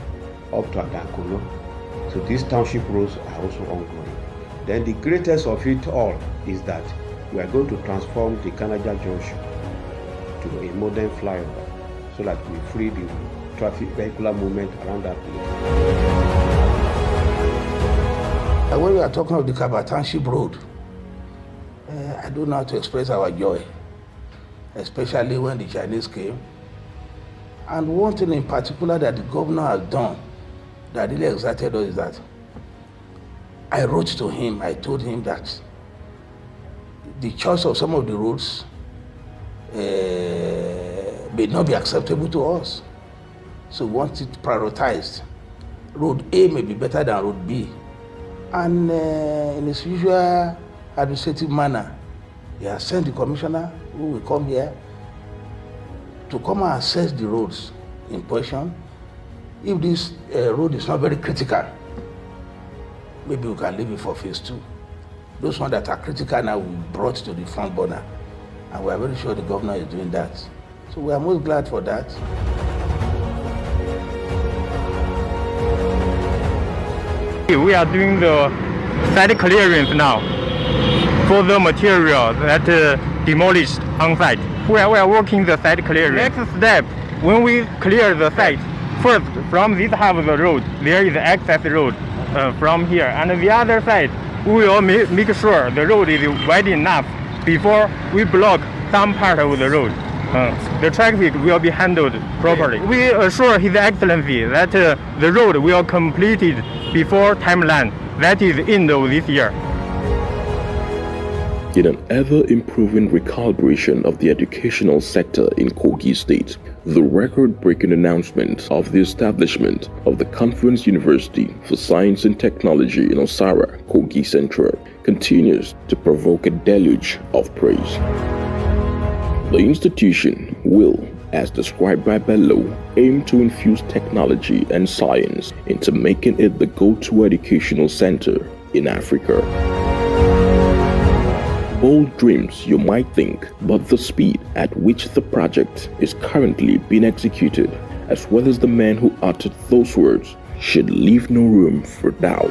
up to Adankono. So these township roads are also ongoing. Then the greatest of it all is that we are going to transform the Kanaja Junction to a modern flyover so that we free the traffic vehicular movement around that place. When we are talking of the Kaba Township Road, I don't know how to express our joy, especially when the Chinese came. And one thing in particular that the governor has done that really excited us is that I wrote to him, I told him that the choice of some of the roads may not be acceptable to us. So we want it prioritized. Road A may be better than Road B. And in his usual administrative manner, he has sent the commissioner who will come here to come and assess the roads in question. If this road is not very critical, maybe we can leave it for phase 2. Those ones that are critical now will be brought to the front burner. And we are very sure the governor is doing that. So we are most glad for that. We are doing the site clearance now for the material that demolished on site. We are working the site clearance. Next step, when we clear the site, first from this half of the road, there is access road from here. And the other side, we will make sure the road is wide enough before we block some part of the road. The traffic will be handled properly. We assure His Excellency that the road will be completed before timeline, that is end of this year. In an ever-improving recalibration of the educational sector in Kogi State, the record-breaking announcement of the establishment of the Conference University for Science and Technology in Osara, Kogi Central, continues to provoke a deluge of praise. The institution will, as described by Bello, aim to infuse technology and science into making it the go-to educational center in Africa. Bold dreams, you might think, but the speed at which the project is currently being executed, as well as the man who uttered those words, should leave no room for doubt.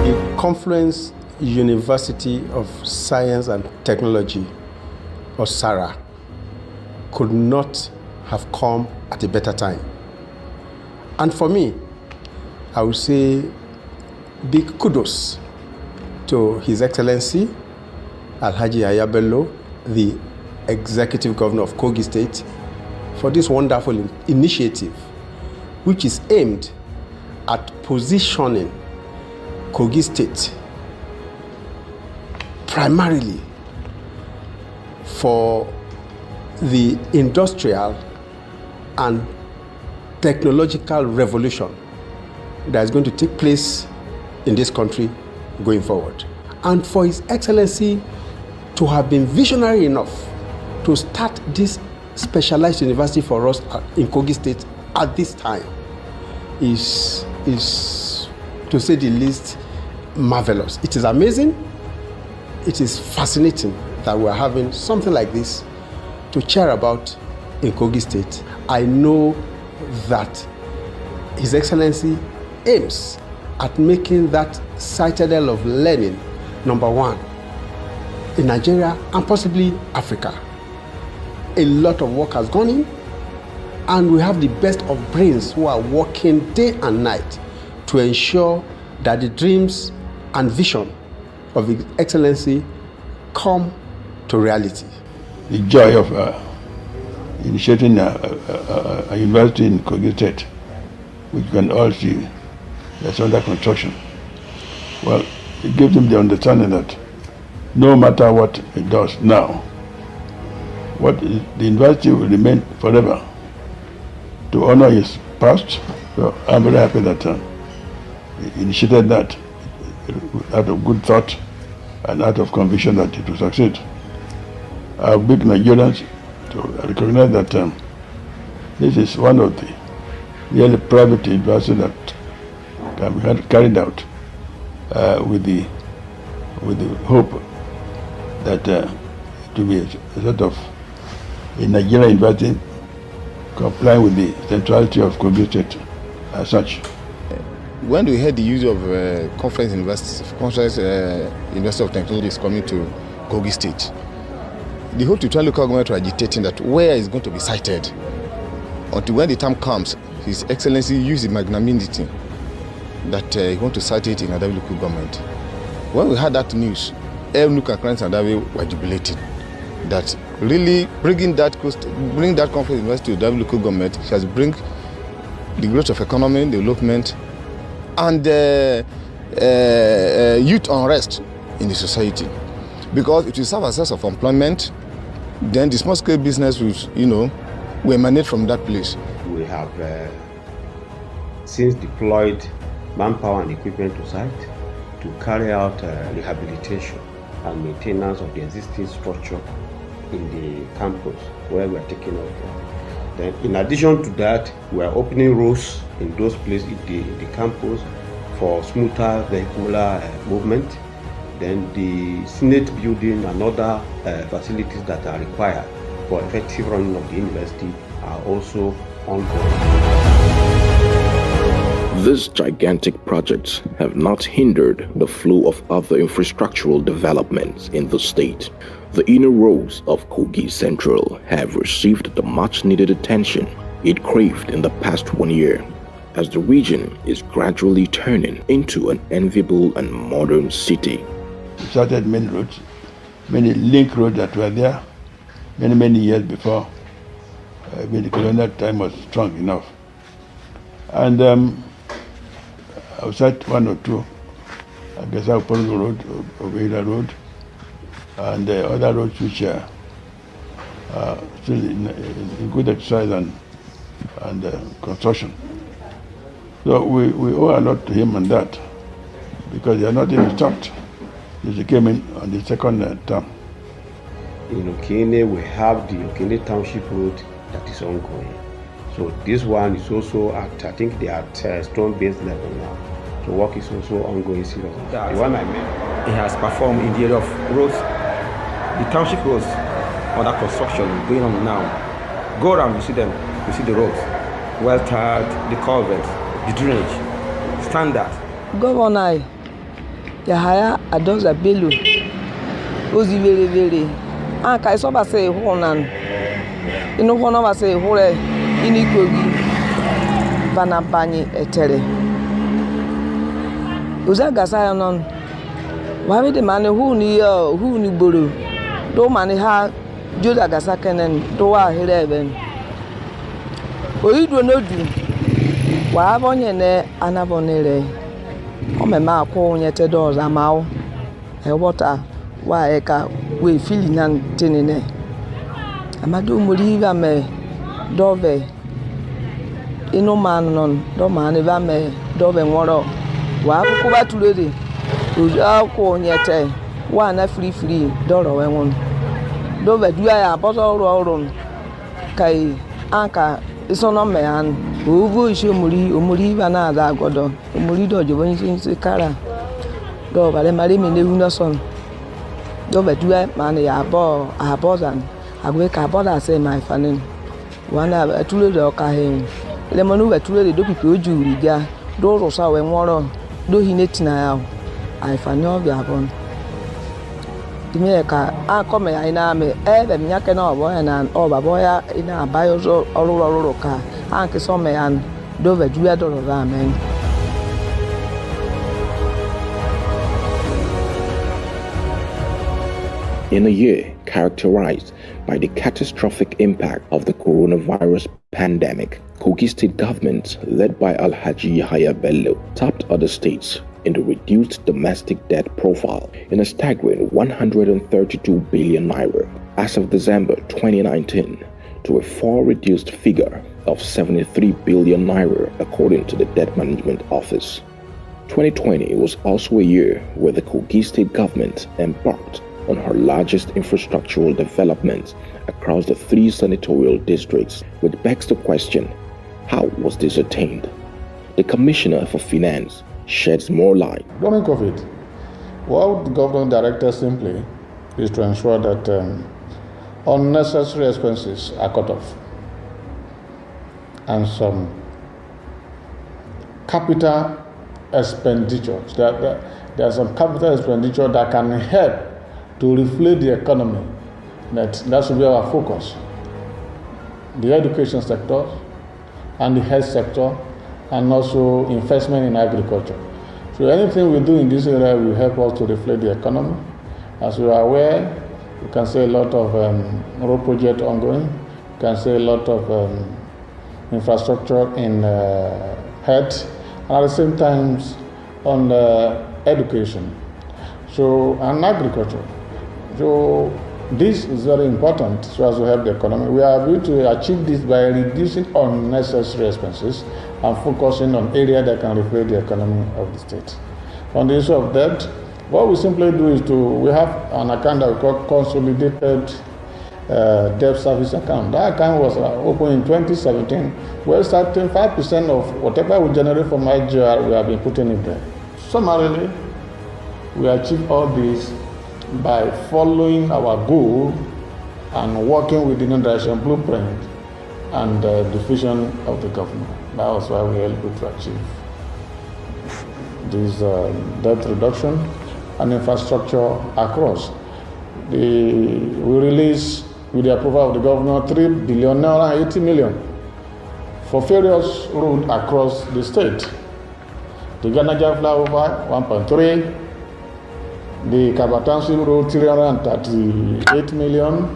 The conference University of Science and Technology, or SARA, could not have come at a better time. And for me, I would say big kudos to His Excellency Alhaji Yahaya Bello, the Executive Governor of Kogi State, for this wonderful initiative, which is aimed at positioning Kogi State primarily for the industrial and technological revolution that is going to take place in this country going forward. And for His Excellency to have been visionary enough to start this specialized university for us in Kogi State at this time is, to say the least, marvelous. It is amazing. It is fascinating that we're having something like this to cheer about in Kogi State. I know that His Excellency aims at making that citadel of learning #1 in Nigeria and possibly Africa. A lot of work has gone in, and we have the best of brains who are working day and night to ensure that the dreams and vision of His Excellency come to reality. The joy of initiating a university in Kogi State, which you can all see that's under construction. Well, it gives him the understanding that no matter what it does now, the university will remain forever to honor his past. So I'm very happy that he initiated that out of good thought and out of conviction that it will succeed. Our big Nigerians to recognize that this is one of the really private universities that can be carried out with the hope that it will be a sort of a Nigerian university complying with the centrality of Kogi State as such. When we heard the use of Conference University of Technology is coming to Kogi State, the whole Tutuan local government were agitating that where is going to be sited. Until when the time comes, His Excellency used the magnanimity that he wants to cite it in Adabi local government. When we heard that news, every local clients in Adabi were jubilating that really bring that Conference University to Adabi local government has bring the growth of economy, development, and youth unrest in the society, because it will serve as a source of employment. Then the small-scale business will emanate from that place. We have since deployed manpower and equipment to site to carry out rehabilitation and maintenance of the existing structure in the campus where we are taking off from. Then, in addition to that, we are opening roads in those places in the campus for smoother vehicular movement. Then the Senate building and other facilities that are required for effective running of the university are also ongoing. These gigantic projects have not hindered the flow of other infrastructural developments in the state. The inner roads of Kogi Central have received the much-needed attention it craved in the past 1 year, as the region is gradually turning into an enviable and modern city. We started many roads, many link roads that were there many years before when the colonial time was strong enough. And outside one or two, I guess our Polo Road, Oveda Road, and other roads which are still in good exercise and construction. So we owe a lot to him on that, because they are not even stopped. He came in on the second term. In Okene, we have the Okene Township Road that is ongoing. So this one is also at, I think they are at stone base level now. So work is also ongoing seriously. The one I meant. He has performed in the area of roads. The township roads under construction going on now. Go around, you see them. You see the roads, well tarred, the culverts, the drainage, standard. Governor, Yahaya Bello. Ozi very. Anka isoba say honan. Ino hono ba say hore ini kogi bana bani etere. Uza gasa non. Wa we de mane hu ni boro. Do mane ha joda gasa kenen do wa here ben. Oyido no du. Wa bonye ne anabonere. O me ma ko nyete do za mawo. E wota wa eka we fili nan tenene. Amadu muri va me dove ino man non do man va me dove nworo wa ku ba tulede o ko nyete wa na free doro we won dove dua ya boso ro kai anka isono me an ovu isho muri va na da godo muri do jobo yin se kara do bare mari mi newu no son dove dua man ya abozan agwe ka boda say my fanin wana atule do ka he le manu atule do pipe ojuri ga do ro sa we nworo do hinetina ya ai fanyo bi abon dime ka a come ya ina me e be nya ke na obo na o babo ya ina abayo zo oruro ka anke so me an do ve duya do ro amen. In a year characterized by the catastrophic impact of the coronavirus pandemic, Kogi State government, led by Alhaji Yahaya Bello, tapped other states in the reduced domestic debt profile in a staggering 132 billion naira as of December 2019 to a far reduced figure of 73 billion naira according to the Debt Management Office. 2020 was also a year where the Kogi State government embarked on her largest infrastructural development across the 3 senatorial districts, which begs the question, how was this attained? The Commissioner for Finance sheds more light. During COVID, what the government directed simply is to ensure that unnecessary expenses are cut off and some capital expenditures. There are some capital expenditure that can help to reflate the economy. That should be our focus. The education sector and the health sector and also investment in agriculture. So anything we do in this area will help us to reflect the economy. As you are aware, you can see a lot of road projects ongoing. You can see a lot of infrastructure in health and at the same time on education. So and agriculture. So this is very important so as to help the economy. We are able to achieve this by reducing unnecessary expenses and focusing on areas that can reflect the economy of the state. On the issue of debt, what we simply do is we have an account that we call consolidated debt service account. That account was opened in 2017, where 5% of whatever we generate from IGR, we have been putting it there. Summarily, we achieve all this by following our goal and working with the non-direction blueprint and the vision of the government. That was why we were able to achieve this debt reduction and infrastructure across. We released, with the approval of the governor, 3 billion naira 80 million for various roads across the state. The Ganaja flyover 1.3. The Kabatansi Road 338 million.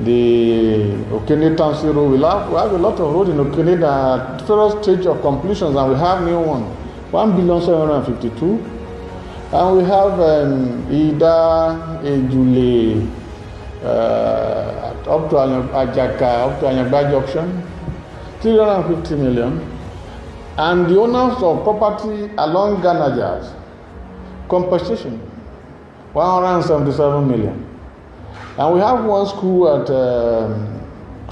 The Okene Tansi Road, we have a lot of roads in Okene that are at various stage of completions, and we have new one, 1,752,000,000. And we have Ida, Ejule, up to Ajaka, up to Anyagba Junction, 350 million. And the owners of property along Ganajas, compensation, 177 million. And we have one school at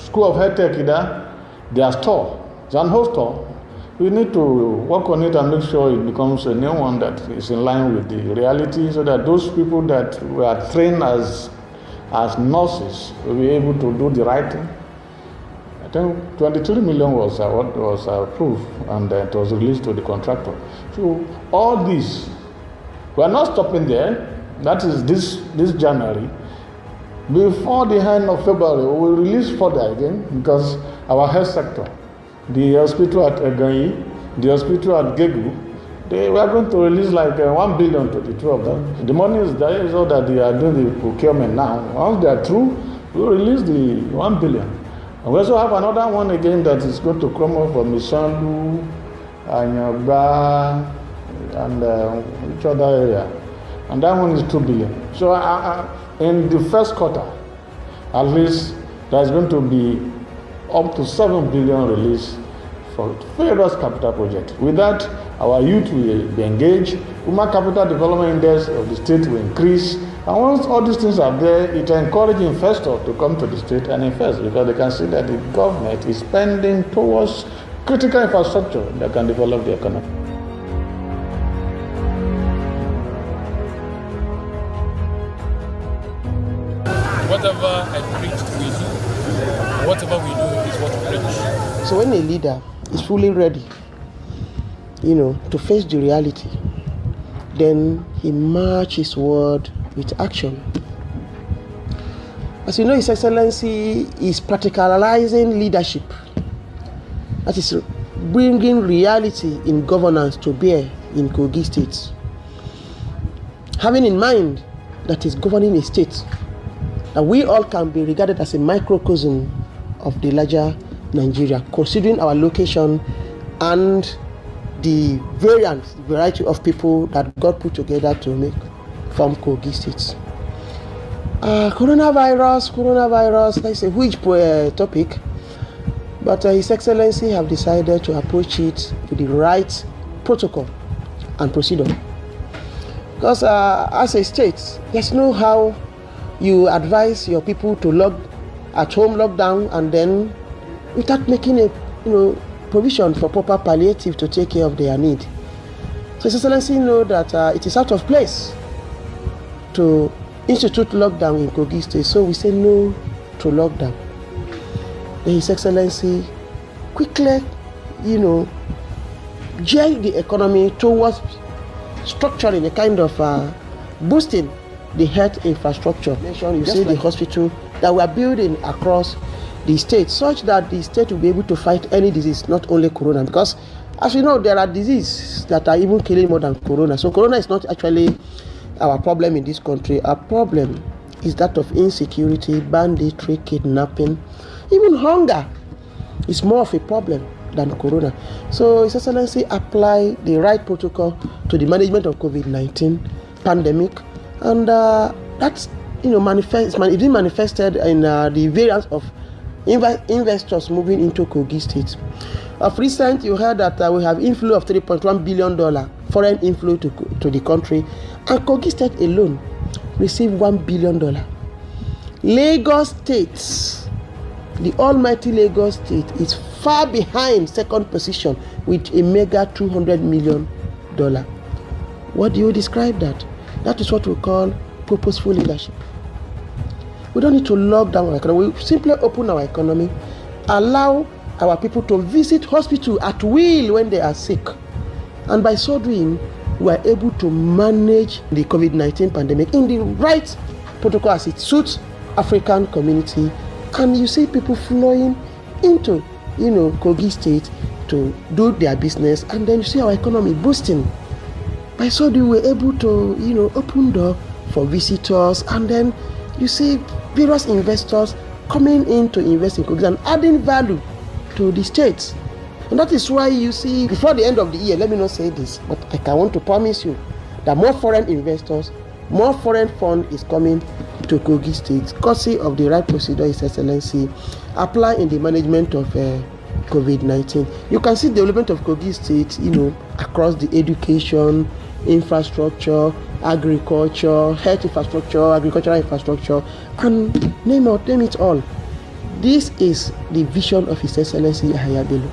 School of Health Tech Ida, their store, Zanho store. We need to work on it and make sure it becomes a new one that is in line with the reality, so that those people that were trained as nurses will be able to do the right thing. I think 23 million was what was approved, and it was released to the contractor. So all this We are not stopping there. That is this January. Before the end of February, we will release further again because our health sector, the hospital at Eganyi, the hospital at Gegu, we are going to release like 1 billion to the two of them. The money is there so that they are doing the procurement now. Once they are through, we will release the 1 billion. And we also have another one again that is going to come up from Misandu, Anyagba, and which other area. And that one is 2 billion. So in the first quarter, at least there's going to be up to 7 billion release for various capital projects. With that, our youth will be engaged. Human capital development index of the state will increase. And once all these things are there, it encourages investors to come to the state and invest because they can see that the government is spending towards critical infrastructure that can develop the economy. Whatever I preached, we do. Whatever we do is what we preach. So when a leader is fully ready, to face the reality, then he marches his word with action. As you know, His Excellency is practicalizing leadership. That is bringing reality in governance to bear in Kogi State. Having in mind that he's governing a state, that we all can be regarded as a microcosm of the larger Nigeria, considering our location and the variety of people that God put together to form Kogi State. Coronavirus, that's a huge topic, but His Excellency have decided to approach it with the right protocol and procedure. Because as a state, there's no how you advise your people to at home lockdown and then without making a provision for proper palliative to take care of their need. So His Excellency know that it is out of place to institute lockdown in Kogi State, so we say no to lockdown. Then His Excellency quickly, gear the economy towards structuring a kind of boosting the health infrastructure. You see the hospital that we are building across the state, such that the state will be able to fight any disease, not only corona. Because as you know, there are diseases that are even killing more than corona. So corona is not actually our problem in this country. Our problem is that of insecurity, banditry, kidnapping, even hunger is more of a problem than corona. So His Excellency apply the right protocol to the management of COVID-19 pandemic, and that's manifested in the variance of investors moving into Kogi State. Of recent, you heard that we have inflow of $3.1 billion foreign inflow to the country, and Kogi State alone received $1 billion. Lagos State, the almighty Lagos State, is far behind second position with a mega $200 million. What do you describe that? That is what we call purposeful leadership. We don't need to lock down our economy. We simply open our economy, allow our people to visit hospital at will when they are sick. And by so doing, we are able to manage the COVID-19 pandemic in the right protocol as it suits African community. And you see people flowing into, Kogi State to do their business, and then you see our economy boosting. By so doing, we're able to, open door for visitors, and then you see various investors coming in to invest in Kogi and adding value to the state. And that is why you see, before the end of the year, let me not say this, but I want to promise you that more foreign investors, more foreign fund is coming to Kogi State, courtesy of the right procedure His Excellency apply in the management of COVID-19. You can see development of Kogi State, across the education, infrastructure, agriculture, health infrastructure, agricultural infrastructure, and name it all. This is the vision of His Excellency Yahaya Bello.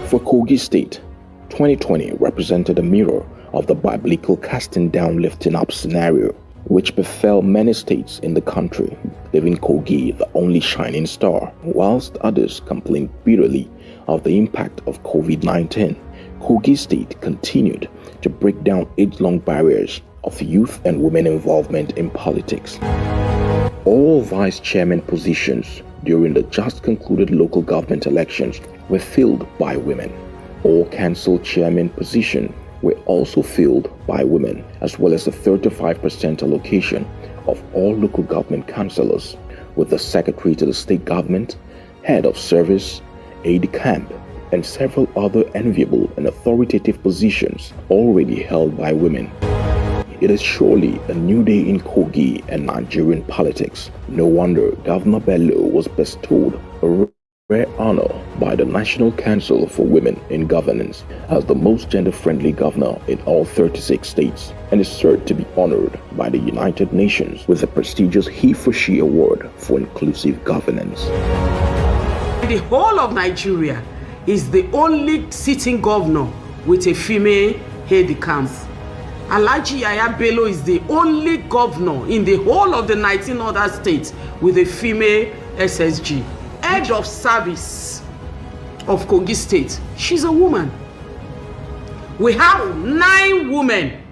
For Kogi State, 2020 represented a mirror of the biblical casting down, lifting up scenario, which befell many states in the country, leaving Kogi the only shining star, whilst others complained bitterly of the impact of COVID-19, Kogi State continued to break down age-long barriers of youth and women involvement in politics. All vice chairman positions during the just concluded local government elections were filled by women. All council chairman positions were also filled by women, as well as a 35% allocation of all local government councillors, with the secretary to the state government, head of service, aide-de-camp, and several other enviable and authoritative positions already held by women. It is surely a new day in Kogi and Nigerian politics. No wonder Governor Bello was bestowed a rare honor by the National Council for Women in Governance as the most gender-friendly governor in all 36 states, and is certain to be honored by the United Nations with the prestigious He for She Award for Inclusive Governance. The whole of Nigeria is the only sitting governor with a female aide-de-camp. Alhaji Yahaya Bello is the only governor in the whole of the 19 other states with a female SSG. Head of service of Kogi State, she's a woman. We have 9 women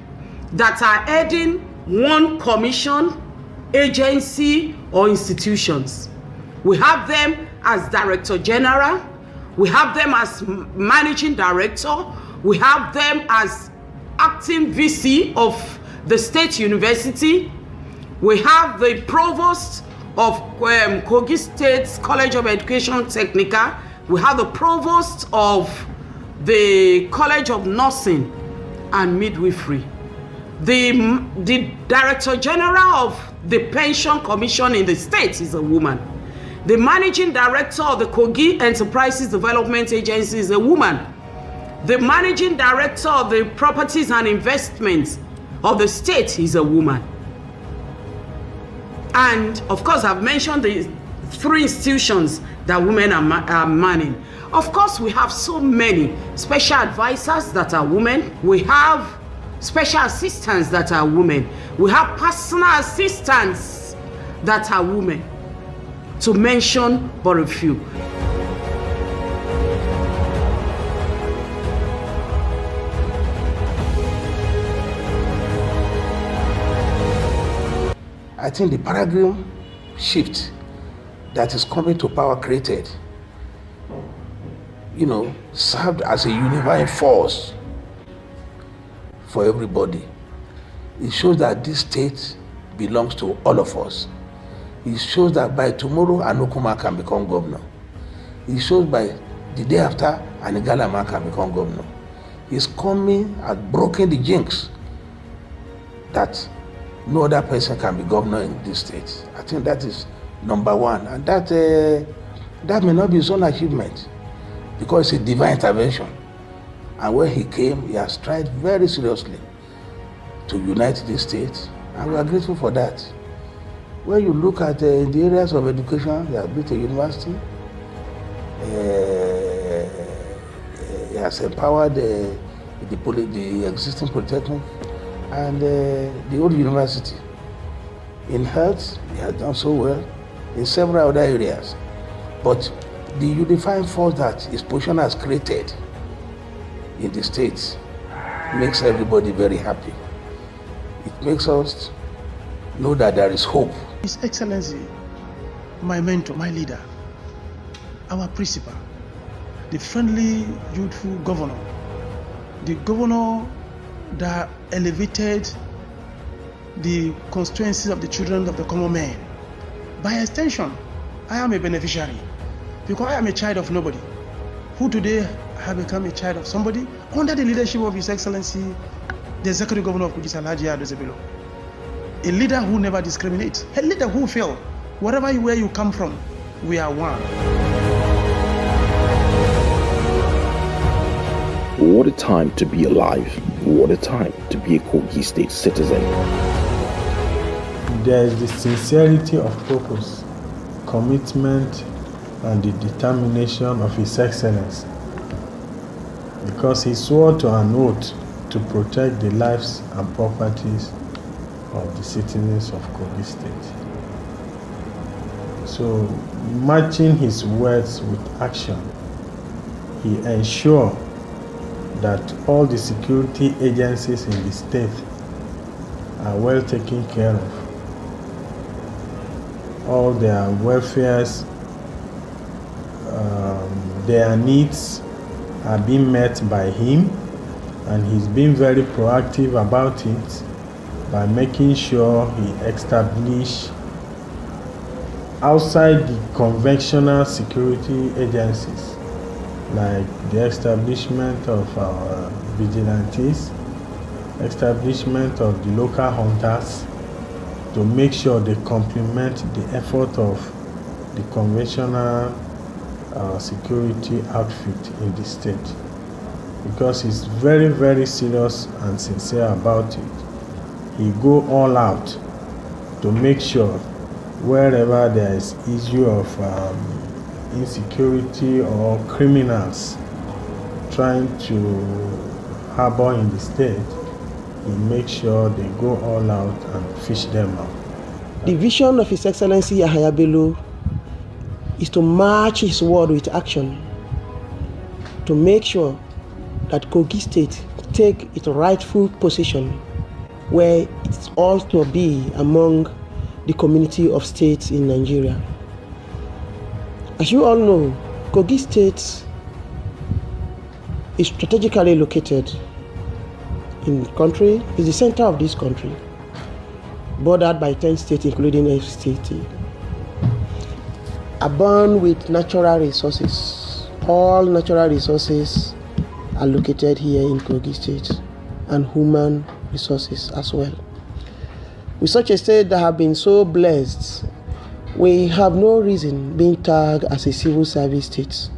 that are heading one commission, agency, or institutions. We have them as Director General, we have them as Managing Director, we have them as acting VC of the State University, we have the Provost of Kogi State College of Education Technical, we have the Provost of the College of Nursing and Midwifery, the Director General of the Pension Commission in the state is a woman. The Managing Director of the Kogi Enterprises Development Agency is a woman. The Managing Director of the Properties and Investments of the state is a woman. And of course, I've mentioned the 3 institutions that women are manning. Of course, we have so many special advisors that are women. We have special assistants that are women. We have personal assistants that are women, to mention but a few. I think the paradigm shift that is coming to power created, served as a unifying force for everybody. It shows that this state belongs to all of us. It shows that by tomorrow, Anokuma can become governor. It shows by the day after, Anigalama can become governor. It's coming and broken the jinx that no other person can be governor in this state. I think that is number one. And that may not be his own achievement, because it's a divine intervention. And when he came, he has tried very seriously to unite this state, and we are grateful for that. When you look at in the areas of education, he has built a university, he has empowered the existing polytechnic and the old university. In health, he has done so well in several other areas. But the unifying force that his position has created in the state makes everybody very happy. It makes us know that there is hope. His Excellency, my mentor, my leader, our principal, the friendly, youthful governor, the governor that elevated the constituencies of the children of the common man. By extension, I am a beneficiary, because I am a child of nobody, who today have become a child of somebody under the leadership of His Excellency, the Executive Governor of Kogi, Alhaji Yahaya Bello. A leader who never discriminates, a leader who fails. Where you come from, we are one. What a time to be alive. What a time to be a Kogi State citizen. There is the sincerity of purpose, commitment, and the determination of His Excellency, because he swore to an oath to protect the lives and properties of the citizens of Kogi State. So, matching his words with action he ensure that all the security agencies in the state are well taken care of. All their welfares, their needs are being met by him, and he's been very proactive about it by making sure he established outside the conventional security agencies, like the establishment of our vigilantes, establishment of the local hunters, to make sure they complement the effort of the conventional security outfit in the state. Because he's very, very serious and sincere about it. He go all out to make sure wherever there is issue of insecurity or criminals trying to harbor in the state, he makes sure they go all out and fish them out. The vision of His Excellency Yahaya Bello is to match his word with action, to make sure that Kogi State take its rightful position where it's ought to be among the community of states in Nigeria. As you all know, Kogi State is strategically located in the country, is the center of this country, bordered by 10 states including FCT, abound with natural resources. All natural resources are located here in Kogi State, and human resources as well. With such a state that have been so blessed, we have no reason being tagged as a civil service state.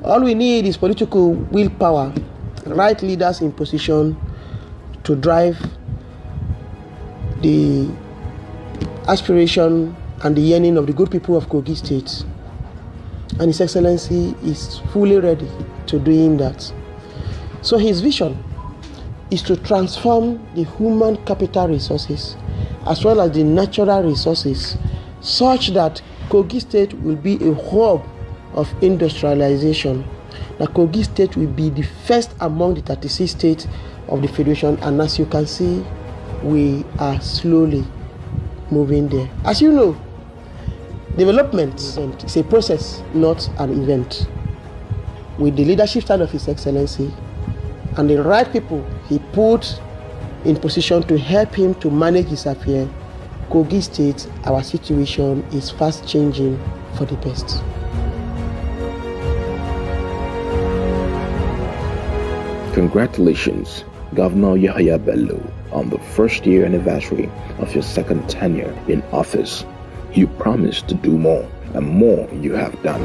All we need is political willpower, right leaders in position to drive the aspiration and the yearning of the good people of Kogi State. And His Excellency is fully ready to doing that. So his vision is to transform the human capital resources as well as the natural resources such that Kogi State will be a hub of industrialization, that Kogi State will be the first among the 36 states of the Federation, and as you can see, we are slowly moving there. As you know, development is a process, not an event. With the leadership style of His Excellency and the right people he put in position to help him to manage his affairs, Kogi State, our situation is fast changing for the best. Congratulations, Governor Yahaya Bello, on the first year anniversary of your second tenure in office. You promised to do more, and more you have done.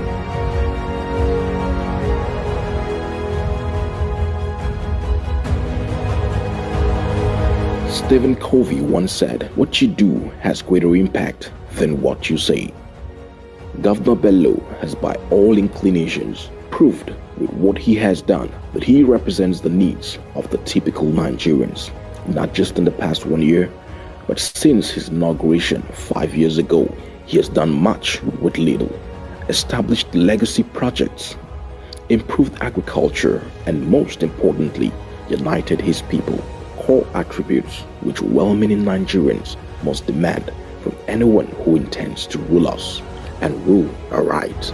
Stephen Covey once said, "What you do has greater impact than what you say." Governor Bello has by all inclinations proved with what he has done that he represents the needs of the typical Nigerians, not just in the past 1 year, but since his inauguration 5 years ago. He has done much with little, established legacy projects, improved agriculture, and most importantly, united his people. Core attributes which well-meaning Nigerians must demand from anyone who intends to rule us and rule aright.